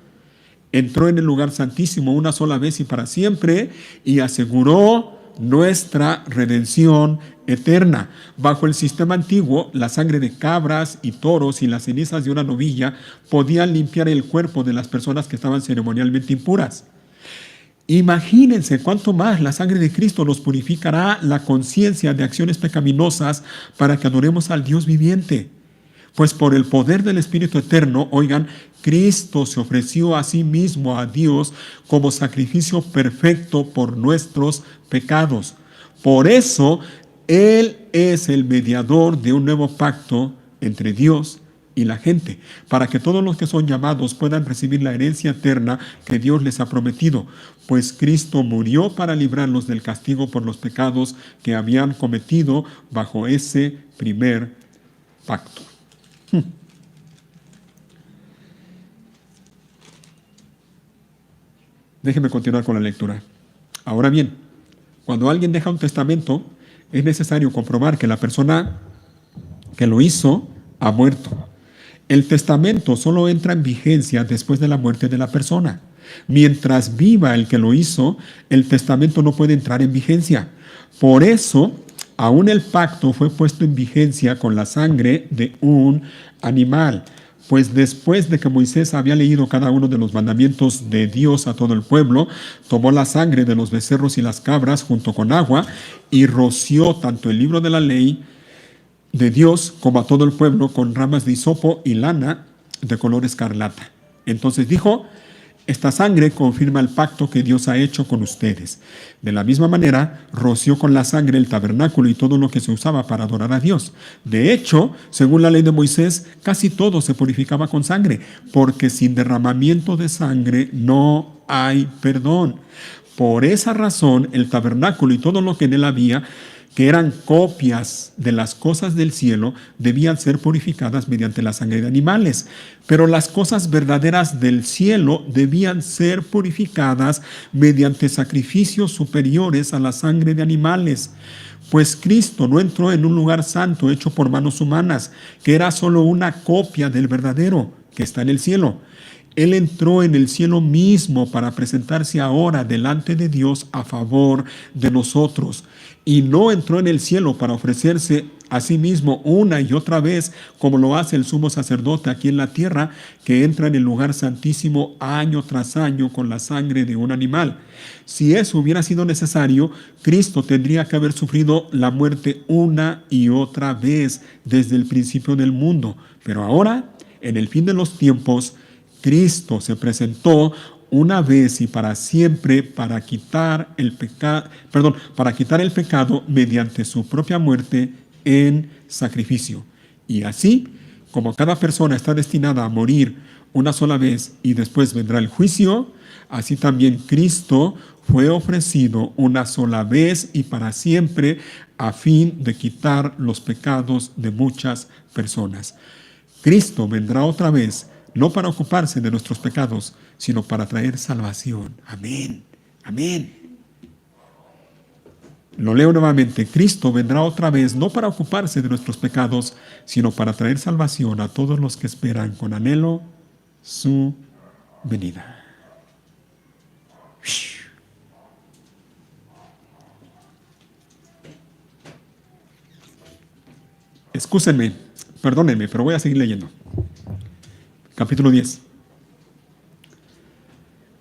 entró en el lugar santísimo una sola vez y para siempre y aseguró nuestra redención eterna. Bajo el sistema antiguo, la sangre de cabras y toros y las cenizas de una novilla podían limpiar el cuerpo de las personas que estaban ceremonialmente impuras. Imagínense cuánto más la sangre de Cristo nos purificará la conciencia de acciones pecaminosas para que adoremos al Dios viviente. Pues por el poder del Espíritu Eterno, Cristo se ofreció a sí mismo a Dios como sacrificio perfecto por nuestros pecados. Por eso, Él es el mediador de un nuevo pacto entre Dios y la gente, para que todos los que son llamados puedan recibir la herencia eterna que Dios les ha prometido, pues Cristo murió para librarlos del castigo por los pecados que habían cometido bajo ese primer pacto. Déjenme continuar con la lectura. Ahora bien, cuando alguien deja un testamento, es necesario comprobar que la persona que lo hizo ha muerto. El testamento solo entra en vigencia después de la muerte de la persona. Mientras viva el que lo hizo, el testamento no puede entrar en vigencia. Por eso, aún el pacto fue puesto en vigencia con la sangre de un animal. Pues después de que Moisés había leído cada uno de los mandamientos de Dios a todo el pueblo, tomó la sangre de los becerros y las cabras junto con agua y roció tanto el libro de la ley de Dios como a todo el pueblo con ramas de hisopo y lana de color escarlata. Entonces dijo: esta sangre confirma el pacto que Dios ha hecho con ustedes. De la misma manera, roció con la sangre el tabernáculo y todo lo que se usaba para adorar a Dios. De hecho, según la ley de Moisés, casi todo se purificaba con sangre, porque sin derramamiento de sangre no hay perdón. Por esa razón, el tabernáculo y todo lo que en él había, que eran copias de las cosas del cielo, debían ser purificadas mediante la sangre de animales. Pero las cosas verdaderas del cielo debían ser purificadas mediante sacrificios superiores a la sangre de animales. Pues Cristo no entró en un lugar santo hecho por manos humanas, que era solo una copia del verdadero que está en el cielo. Él entró en el cielo mismo para presentarse ahora delante de Dios a favor de nosotros. Y no entró en el cielo para ofrecerse a sí mismo una y otra vez, como lo hace el sumo sacerdote aquí en la tierra, que entra en el lugar santísimo año tras año con la sangre de un animal. Si eso hubiera sido necesario, Cristo tendría que haber sufrido la muerte una y otra vez desde el principio del mundo. Pero ahora, en el fin de los tiempos, Cristo se presentó una vez y para siempre para quitar el pecado mediante su propia muerte en sacrificio. Y así, como cada persona está destinada a morir una sola vez y después vendrá el juicio, así también Cristo fue ofrecido una sola vez y para siempre a fin de quitar los pecados de muchas personas. Cristo vendrá otra vez, no para ocuparse de nuestros pecados, sino para traer salvación. Amén. Amén. Lo leo nuevamente. Cristo vendrá otra vez, no para ocuparse de nuestros pecados, sino para traer salvación a todos los que esperan con anhelo su venida. Excúsenme, perdónenme, pero voy a seguir leyendo. Capítulo 10.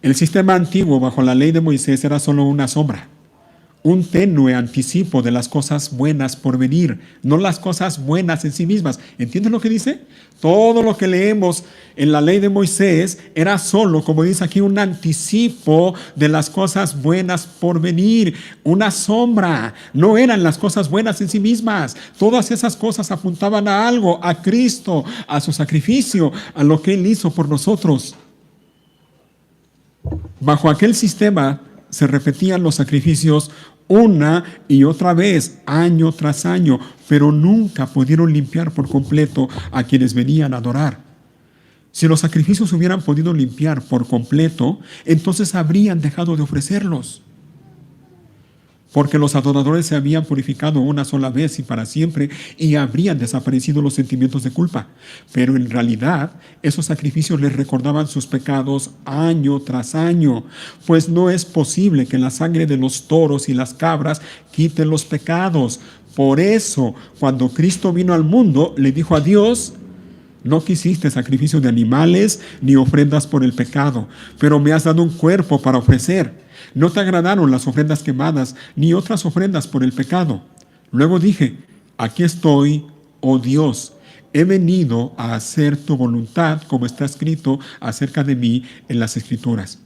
El sistema antiguo bajo la ley de Moisés era solo una sombra, un tenue anticipo de las cosas buenas por venir, no las cosas buenas en sí mismas. ¿Entienden lo que dice? Todo lo que leemos en la ley de Moisés era solo, como dice aquí, un anticipo de las cosas buenas por venir, una sombra. No eran las cosas buenas en sí mismas. Todas esas cosas apuntaban a algo, a Cristo, a su sacrificio, a lo que Él hizo por nosotros. Bajo aquel sistema se repetían los sacrificios una y otra vez, año tras año, pero nunca pudieron limpiar por completo a quienes venían a adorar. Si los sacrificios hubieran podido limpiar por completo, entonces habrían dejado de ofrecerlos, porque los adoradores se habían purificado una sola vez y para siempre y habrían desaparecido los sentimientos de culpa. Pero en realidad esos sacrificios les recordaban sus pecados año tras año, pues no es posible que la sangre de los toros y las cabras quiten los pecados. Por eso, cuando Cristo vino al mundo, le dijo a Dios: no quisiste sacrificios de animales ni ofrendas por el pecado, pero me has dado un cuerpo para ofrecer. No te agradaron las ofrendas quemadas, ni otras ofrendas por el pecado. Luego dije: aquí estoy, oh Dios, he venido a hacer tu voluntad, como está escrito acerca de mí en las Escrituras.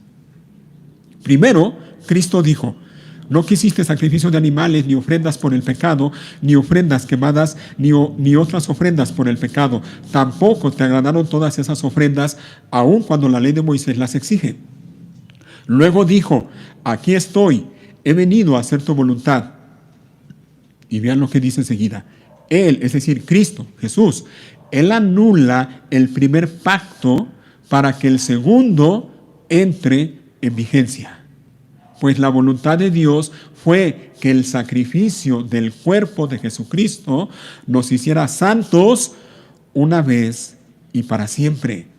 Primero, Cristo dijo: no quisiste sacrificio de animales, ni ofrendas por el pecado, ni ofrendas quemadas, ni otras ofrendas por el pecado. Tampoco te agradaron todas esas ofrendas, aun cuando la ley de Moisés las exige. Luego dijo: aquí estoy, he venido a hacer tu voluntad. Y vean lo que dice enseguida. Él, es decir, Cristo, Jesús, Él anula el primer pacto para que el segundo entre en vigencia. Pues la voluntad de Dios fue que el sacrificio del cuerpo de Jesucristo nos hiciera santos una vez y para siempre.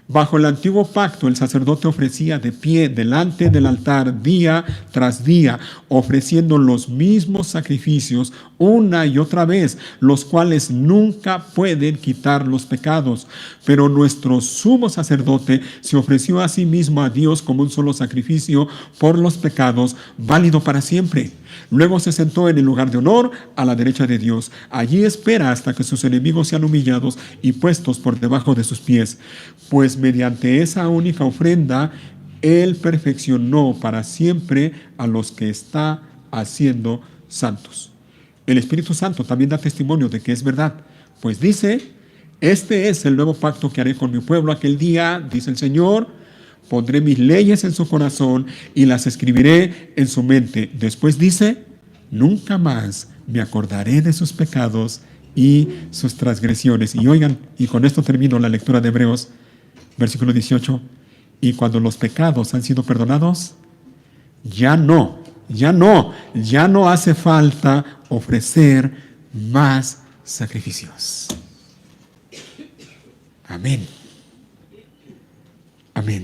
Bajo el antiguo pacto, el sacerdote ofrecía de pie delante del altar día tras día, ofreciendo los mismos sacrificios una y otra vez, los cuales nunca pueden quitar los pecados. Pero nuestro sumo sacerdote se ofreció a sí mismo a Dios como un solo sacrificio por los pecados, válido para siempre. Luego se sentó en el lugar de honor a la derecha de Dios. Allí espera hasta que sus enemigos sean humillados y puestos por debajo de sus pies. Pues mediante esa única ofrenda, Él perfeccionó para siempre a los que está haciendo santos. El Espíritu Santo también da testimonio de que es verdad. Pues dice: este es el nuevo pacto que haré con mi pueblo aquel día, dice el Señor. Pondré mis leyes en su corazón y las escribiré en su mente. Después dice: nunca más me acordaré de sus pecados y sus transgresiones. Y oigan, y con esto termino la lectura de Hebreos, versículo 18. Y cuando los pecados han sido perdonados, ya no hace falta ofrecer más sacrificios. Amén. Amén.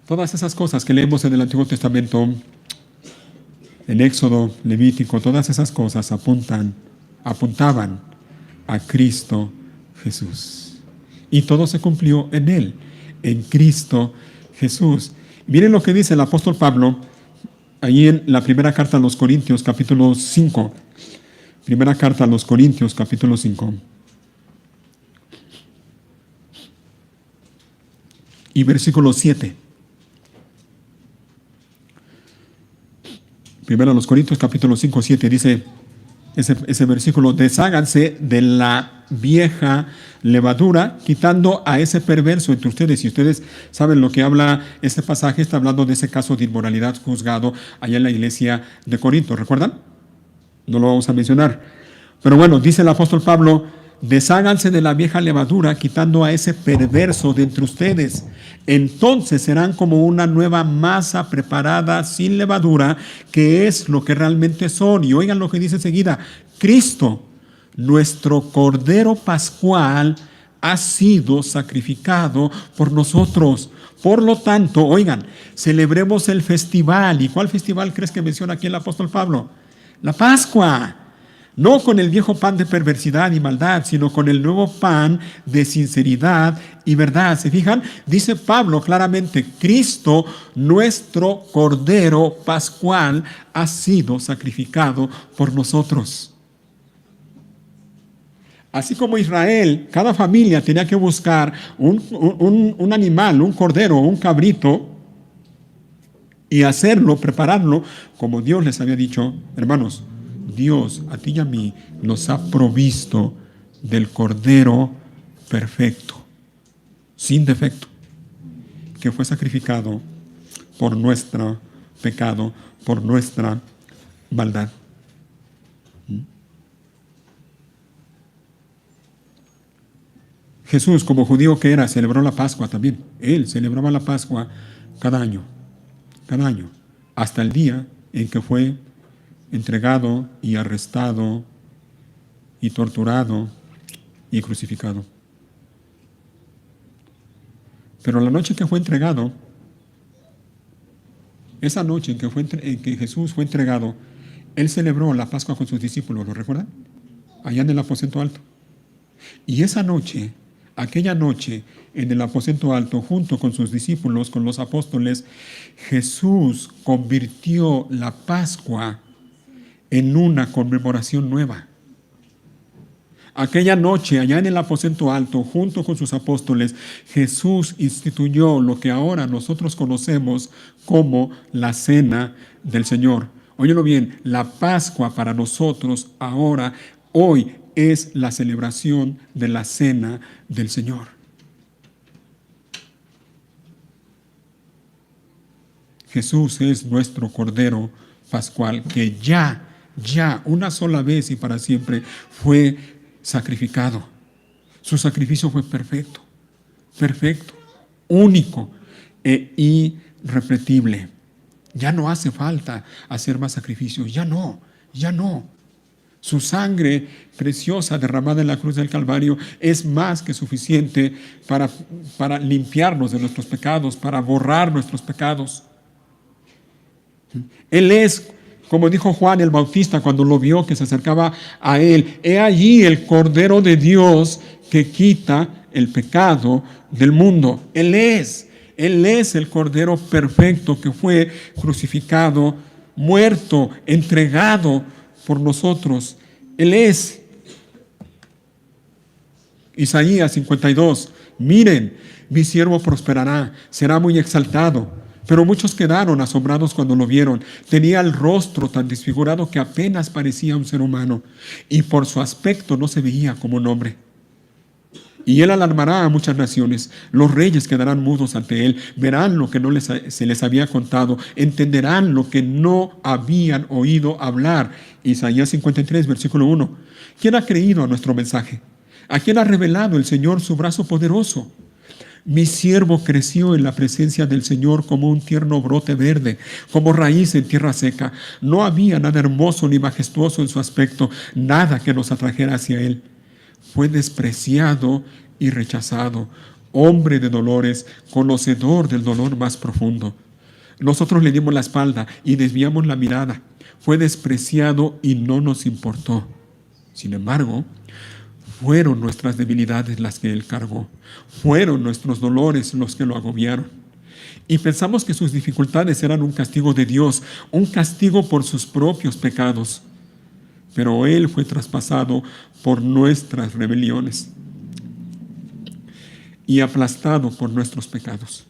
Todas esas cosas que leemos en el Antiguo Testamento, en Éxodo, Levítico, todas esas cosas apuntaban a Cristo Jesús. Y todo se cumplió en Él, en Cristo Jesús. Miren lo que dice el apóstol Pablo, ahí en la primera carta a los Corintios, capítulo 5. Primera carta a los Corintios, capítulo 5. Y versículo 7. Primero a los Corintios, capítulo 5, 7, dice ese versículo: desháganse de la vieja levadura, quitando a ese perverso entre ustedes. Y ustedes saben lo que habla este pasaje, está hablando de ese caso de inmoralidad juzgado allá en la iglesia de Corinto, ¿recuerdan? No lo vamos a mencionar. Pero bueno, dice el apóstol Pablo: desháganse de la vieja levadura, quitando a ese perverso de entre ustedes. Entonces serán como una nueva masa preparada sin levadura, que es lo que realmente son. Y oigan lo que dice enseguida: Cristo, nuestro Cordero Pascual, ha sido sacrificado por nosotros. Por lo tanto, oigan, celebremos el festival. ¿Y cuál festival crees que menciona aquí el apóstol Pablo? La Pascua. No con el viejo pan de perversidad y maldad, sino con el nuevo pan de sinceridad y verdad. ¿Se fijan? Dice Pablo claramente: Cristo, nuestro Cordero Pascual, ha sido sacrificado por nosotros. Así como Israel, cada familia tenía que buscar un animal, un cordero, un cabrito, y hacerlo, prepararlo, como Dios les había dicho. Hermanos, Dios a ti y a mí nos ha provisto del Cordero perfecto, sin defecto, que fue sacrificado por nuestro pecado, por nuestra maldad. Jesús, como judío que era, celebró la Pascua también. Él celebraba la Pascua cada año, hasta el día en que fue entregado y arrestado y torturado y crucificado. Pero la noche que fue entregado, esa noche en que Jesús fue entregado, Él celebró la Pascua con sus discípulos, ¿lo recuerdan? Allá en el aposento alto. Y esa noche, aquella noche, en el aposento alto, junto con sus discípulos, con los apóstoles, Jesús convirtió la Pascua en una conmemoración nueva. Aquella noche, allá en el aposento alto, junto con sus apóstoles, Jesús instituyó lo que ahora nosotros conocemos como la Cena del Señor. Óyelo bien, la Pascua para nosotros ahora, hoy, es la celebración de la Cena del Señor. Jesús es nuestro Cordero Pascual, que ya una sola vez y para siempre fue sacrificado. Su sacrificio fue perfecto, único e irrepetible. Ya no hace falta hacer más sacrificios, ya no. Su sangre preciosa derramada en la cruz del Calvario es más que suficiente para limpiarnos de nuestros pecados, para borrar nuestros pecados. Él es, como dijo Juan el Bautista cuando lo vio que se acercaba a él: he allí el Cordero de Dios que quita el pecado del mundo. Él es el Cordero perfecto que fue crucificado, muerto, entregado por nosotros. Él es. Isaías 52: miren, mi siervo prosperará, será muy exaltado. Pero muchos quedaron asombrados cuando lo vieron. Tenía el rostro tan desfigurado que apenas parecía un ser humano, y por su aspecto no se veía como un hombre. Y él alarmará a muchas naciones. Los reyes quedarán mudos ante él. Verán lo que no se les había contado. Entenderán lo que no habían oído hablar. Isaías 53, versículo 1. ¿Quién ha creído a nuestro mensaje? ¿A quién ha revelado el Señor su brazo poderoso? Mi siervo creció en la presencia del Señor como un tierno brote verde, como raíz en tierra seca. No había nada hermoso ni majestuoso en su aspecto, nada que nos atrajera hacia él. Fue despreciado y rechazado, hombre de dolores, conocedor del dolor más profundo. Nosotros le dimos la espalda y desviamos la mirada. Fue despreciado y no nos importó. Sin embargo, fueron nuestras debilidades las que Él cargó. Fueron nuestros dolores los que lo agobiaron. Y pensamos que sus dificultades eran un castigo de Dios, un castigo por sus propios pecados. Pero Él fue traspasado por nuestras rebeliones y aplastado por nuestros pecados.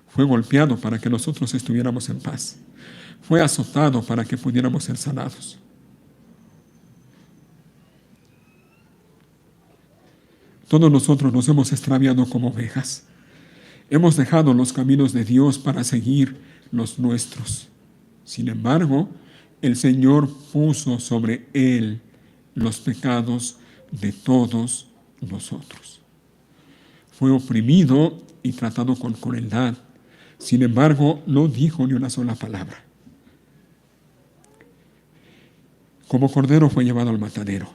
Fue golpeado para que nosotros estuviéramos en paz. Fue azotado para que pudiéramos ser sanados. Todos nosotros nos hemos extraviado como ovejas. Hemos dejado los caminos de Dios para seguir los nuestros. Sin embargo, el Señor puso sobre Él los pecados de todos nosotros. Fue oprimido y tratado con crueldad. Sin embargo, no dijo ni una sola palabra. Como cordero fue llevado al matadero,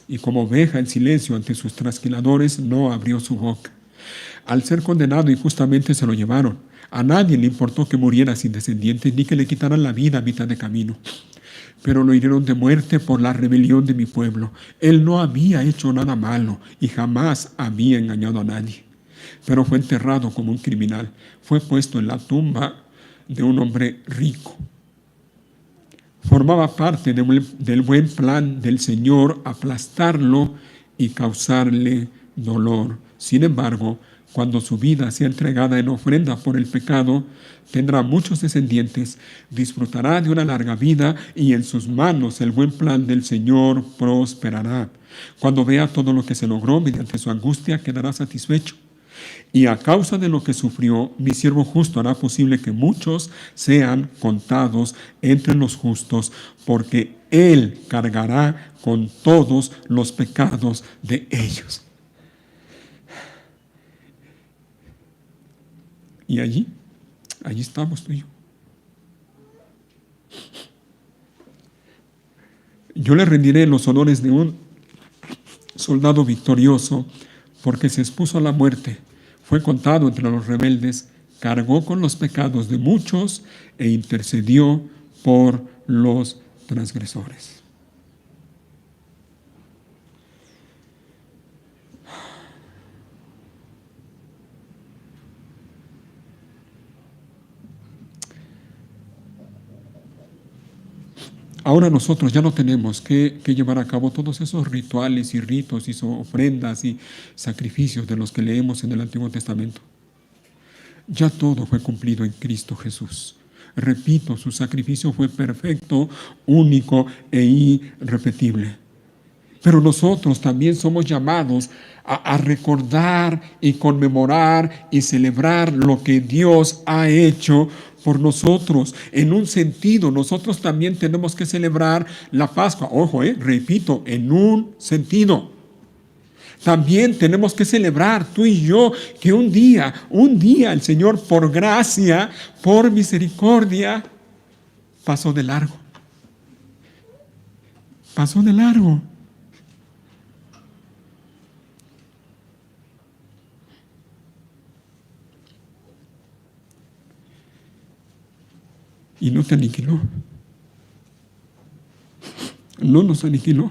y como oveja en silencio ante sus trasquiladores no abrió su boca. Al ser condenado injustamente se lo llevaron. A nadie le importó que muriera sin descendientes, ni que le quitaran la vida a mitad de camino. Pero lo hirieron de muerte por la rebelión de mi pueblo. Él no había hecho nada malo y jamás había engañado a nadie. Pero fue enterrado como un criminal. Fue puesto en la tumba de un hombre rico. Formaba parte del buen plan del Señor aplastarlo y causarle dolor. Sin embargo, cuando su vida sea entregada en ofrenda por el pecado, tendrá muchos descendientes, disfrutará de una larga vida y en sus manos el buen plan del Señor prosperará. Cuando vea todo lo que se logró mediante su angustia, quedará satisfecho. Y a causa de lo que sufrió, mi siervo justo hará posible que muchos sean contados entre los justos, porque Él cargará con todos los pecados de ellos. Y allí estamos tú y yo. Yo le rendiré los honores de un soldado victorioso, porque se expuso a la muerte, fue contado entre los rebeldes, cargó con los pecados de muchos e intercedió por los transgresores. Ahora nosotros ya no tenemos que llevar a cabo todos esos rituales y ritos y ofrendas y sacrificios de los que leemos en el Antiguo Testamento. Ya todo fue cumplido en Cristo Jesús. Repito, su sacrificio fue perfecto, único e irrepetible. Pero nosotros también somos llamados a recordar y conmemorar y celebrar lo que Dios ha hecho por nosotros. En un sentido, nosotros también tenemos que celebrar la Pascua. Ojo, repito, en un sentido. También tenemos que celebrar tú y yo que un día el Señor por gracia, por misericordia, pasó de largo. Pasó de largo. Y no te aniquiló. No nos aniquiló.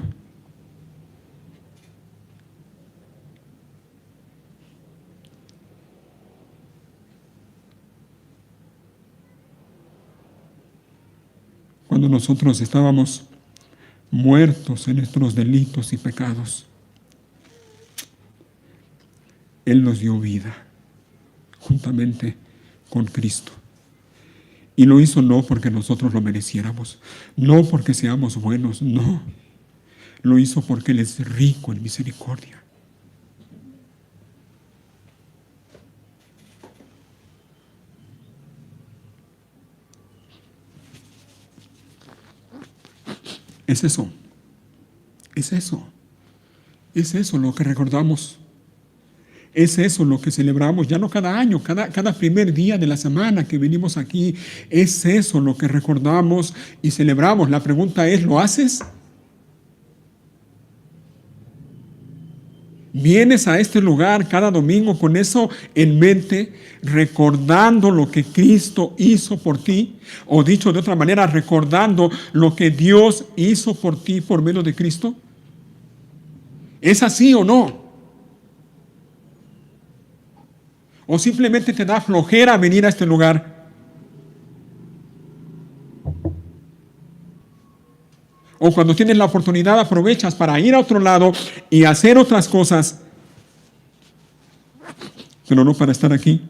Cuando nosotros estábamos muertos en nuestros delitos y pecados, Él nos dio vida juntamente con Cristo. Y lo hizo no porque nosotros lo mereciéramos, no porque seamos buenos, no. Lo hizo porque Él es rico en misericordia. Es eso lo que recordamos. Es eso lo que celebramos, ya no cada año, cada primer día de la semana que venimos aquí. Es eso lo que recordamos y celebramos. La pregunta es, ¿lo haces? Vienes a este lugar cada domingo con eso en mente, recordando lo que Cristo hizo por ti, o dicho de otra manera, recordando lo que Dios hizo por ti por medio de Cristo. ¿Es así o no? ¿O simplemente te da flojera venir a este lugar? O cuando tienes la oportunidad aprovechas para ir a otro lado y hacer otras cosas, pero no para estar aquí,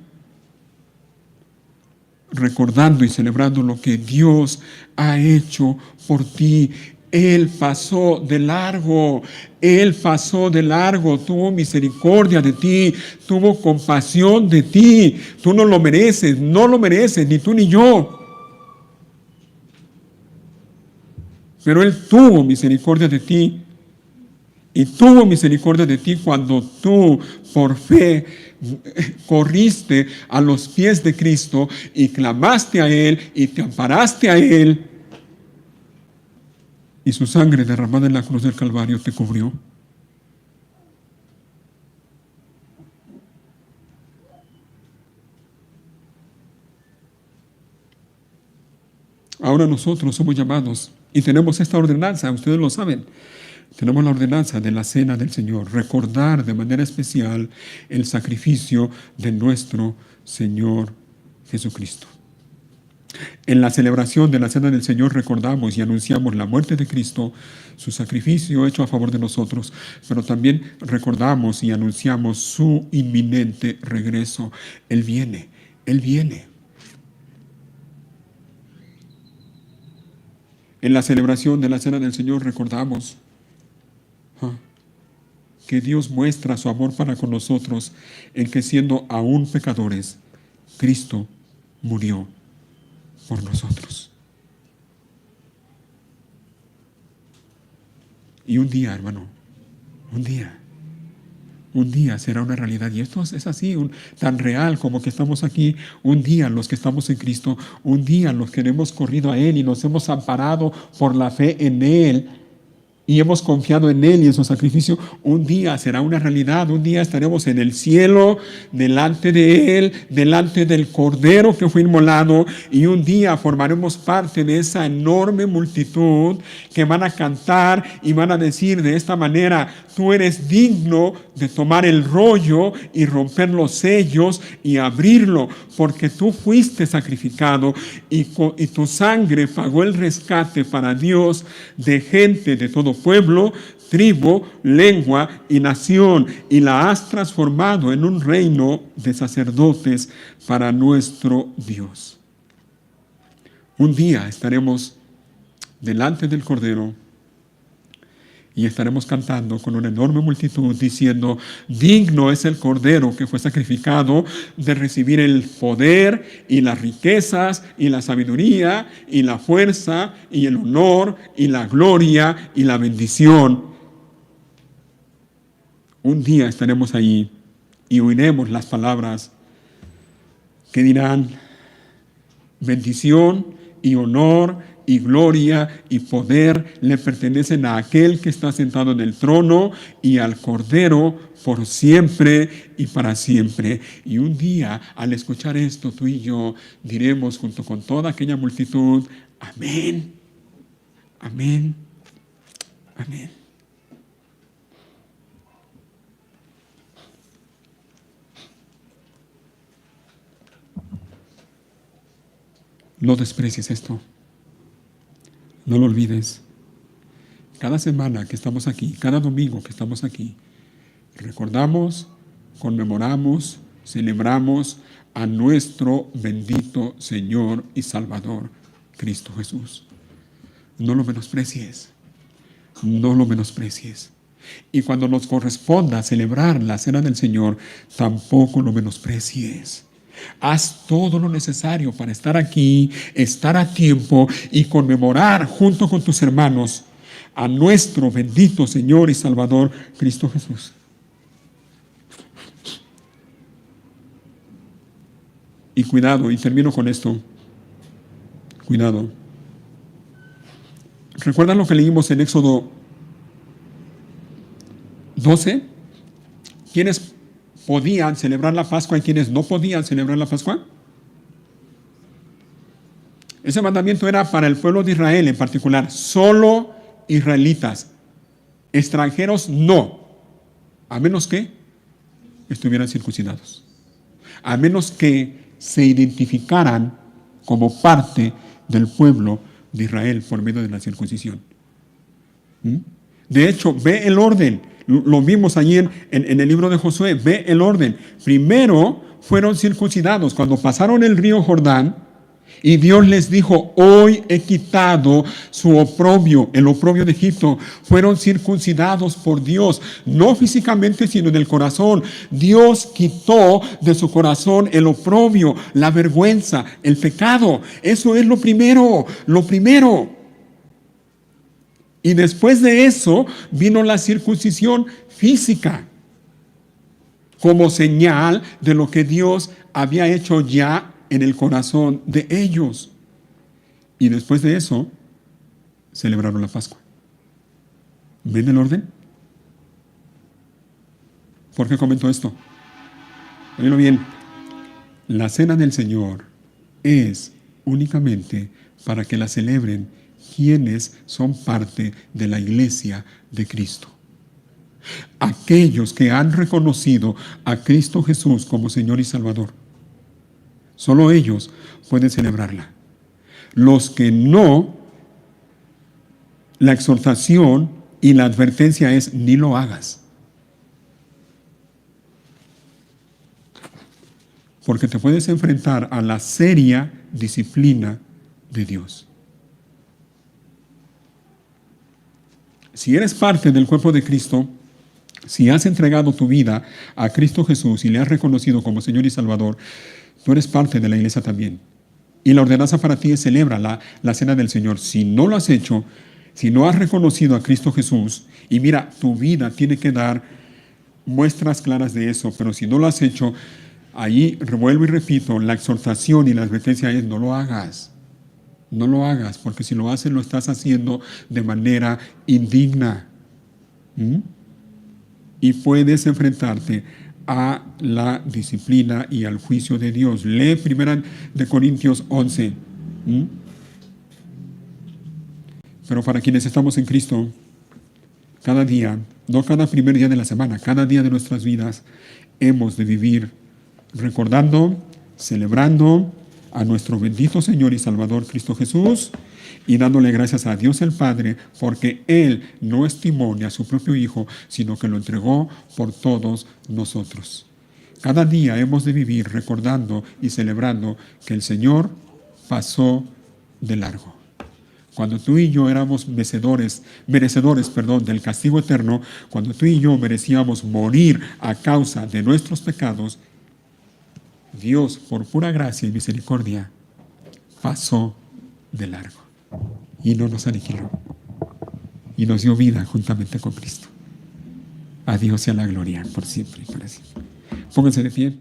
recordando y celebrando lo que Dios ha hecho por ti. Él pasó de largo, Él pasó de largo, tuvo misericordia de ti, tuvo compasión de ti. Tú no lo mereces, no lo mereces, ni tú ni yo. Pero Él tuvo misericordia de ti. Y tuvo misericordia de ti cuando tú, por fe, corriste a los pies de Cristo y clamaste a Él y te amparaste a Él. Y su sangre derramada en la cruz del Calvario te cubrió. Ahora nosotros somos llamados y tenemos esta ordenanza, ustedes lo saben. Tenemos la ordenanza de la cena del Señor, recordar de manera especial el sacrificio de nuestro Señor Jesucristo. En la celebración de la cena del Señor recordamos y anunciamos la muerte de Cristo, su sacrificio hecho a favor de nosotros, pero también recordamos y anunciamos su inminente regreso. Él viene, Él viene. En la celebración de la cena del Señor recordamos que Dios muestra su amor para con nosotros en que siendo aún pecadores, Cristo murió por nosotros. Y un día, hermano, un día será una realidad. Y esto es así, tan real como que estamos aquí. Un día los que estamos en Cristo, un día los que hemos corrido a Él y nos hemos amparado por la fe en Él, y hemos confiado en Él y en su sacrificio, un día será una realidad. Un día estaremos en el cielo, delante de Él, delante del Cordero que fue inmolado, y un día formaremos parte de esa enorme multitud que van a cantar y van a decir de esta manera: tú eres digno de tomar el rollo y romper los sellos y abrirlo, porque tú fuiste sacrificado y tu sangre pagó el rescate para Dios de gente de todo pueblo, tribu, lengua y nación, y la has transformado en un reino de sacerdotes para nuestro Dios. Un día estaremos delante del Cordero y estaremos cantando con una enorme multitud diciendo: digno es el Cordero que fue sacrificado de recibir el poder y las riquezas y la sabiduría y la fuerza y el honor y la gloria y la bendición. Un día estaremos ahí y oiremos las palabras que dirán: bendición y honor y gloria y poder le pertenecen a aquel que está sentado en el trono y al Cordero por siempre y para siempre. Y un día, al escuchar esto, tú y yo diremos junto con toda aquella multitud: amén, amén, amén. No desprecies esto. No lo olvides. Cada semana que estamos aquí, cada domingo que estamos aquí, recordamos, conmemoramos, celebramos a nuestro bendito Señor y Salvador, Cristo Jesús. No lo menosprecies. No lo menosprecies. Y cuando nos corresponda celebrar la cena del Señor, tampoco lo menosprecies. Haz todo lo necesario para estar aquí, estar a tiempo y conmemorar junto con tus hermanos a nuestro bendito Señor y Salvador, Cristo Jesús. Y cuidado, y termino con esto. Cuidado. ¿Recuerdan lo que leímos en Éxodo 12? ¿quiénes podían celebrar la Pascua y quiénes no podían celebrar la Pascua? Ese mandamiento era para el pueblo de Israel en particular, solo israelitas, extranjeros no, a menos que estuvieran circuncidados, a menos que se identificaran como parte del pueblo de Israel por medio de la circuncisión. De hecho, ve el orden, lo vimos allí en el libro de Josué, ve el orden. Primero fueron circuncidados cuando pasaron el río Jordán, y Dios les dijo: hoy he quitado su oprobio, el oprobio de Egipto. Fueron circuncidados por Dios, no físicamente, sino en el corazón. Dios quitó de su corazón el oprobio, la vergüenza, el pecado. Eso es lo primero, lo primero. Y después de eso vino la circuncisión física, como señal de lo que Dios había hecho ya en el corazón de ellos. Y después de eso celebraron la Pascua. ¿Ven el orden? ¿Por qué comento esto? Oídlo bien. La cena del Señor es únicamente para que la celebren quienes son parte de la iglesia de Cristo. Aquellos que han reconocido a Cristo Jesús como Señor y Salvador. Solo ellos pueden celebrarla. Los que no, la exhortación y la advertencia es: ni lo hagas. Porque te puedes enfrentar a la seria disciplina de Dios. Si eres parte del cuerpo de Cristo, si has entregado tu vida a Cristo Jesús y le has reconocido como Señor y Salvador, tú eres parte de la iglesia también. Y la ordenanza para ti es: celebra la cena del Señor. Si no lo has hecho, si no has reconocido a Cristo Jesús, y mira, tu vida tiene que dar muestras claras de eso, pero si no lo has hecho, ahí vuelvo y repito, la exhortación y la advertencia es: no lo hagas. No lo hagas, porque si lo haces, lo estás haciendo de manera indigna. Y puedes enfrentarte a la disciplina y al juicio de Dios. Lee 1 Corintios 11. Pero para quienes estamos en Cristo, cada día, no cada primer día de la semana, cada día de nuestras vidas, hemos de vivir recordando, celebrando a nuestro bendito Señor y Salvador Cristo Jesús, y dándole gracias a Dios el Padre, porque Él no estimó ni a su propio Hijo, sino que lo entregó por todos nosotros. Cada día hemos de vivir recordando y celebrando que el Señor pasó de largo. Cuando tú y yo éramos merecedores del castigo eterno, cuando tú y yo merecíamos morir a causa de nuestros pecados, Dios, por pura gracia y misericordia, pasó de largo y no nos aniquiló y nos dio vida juntamente con Cristo. A Dios sea la gloria por siempre y para siempre. Pónganse de pie.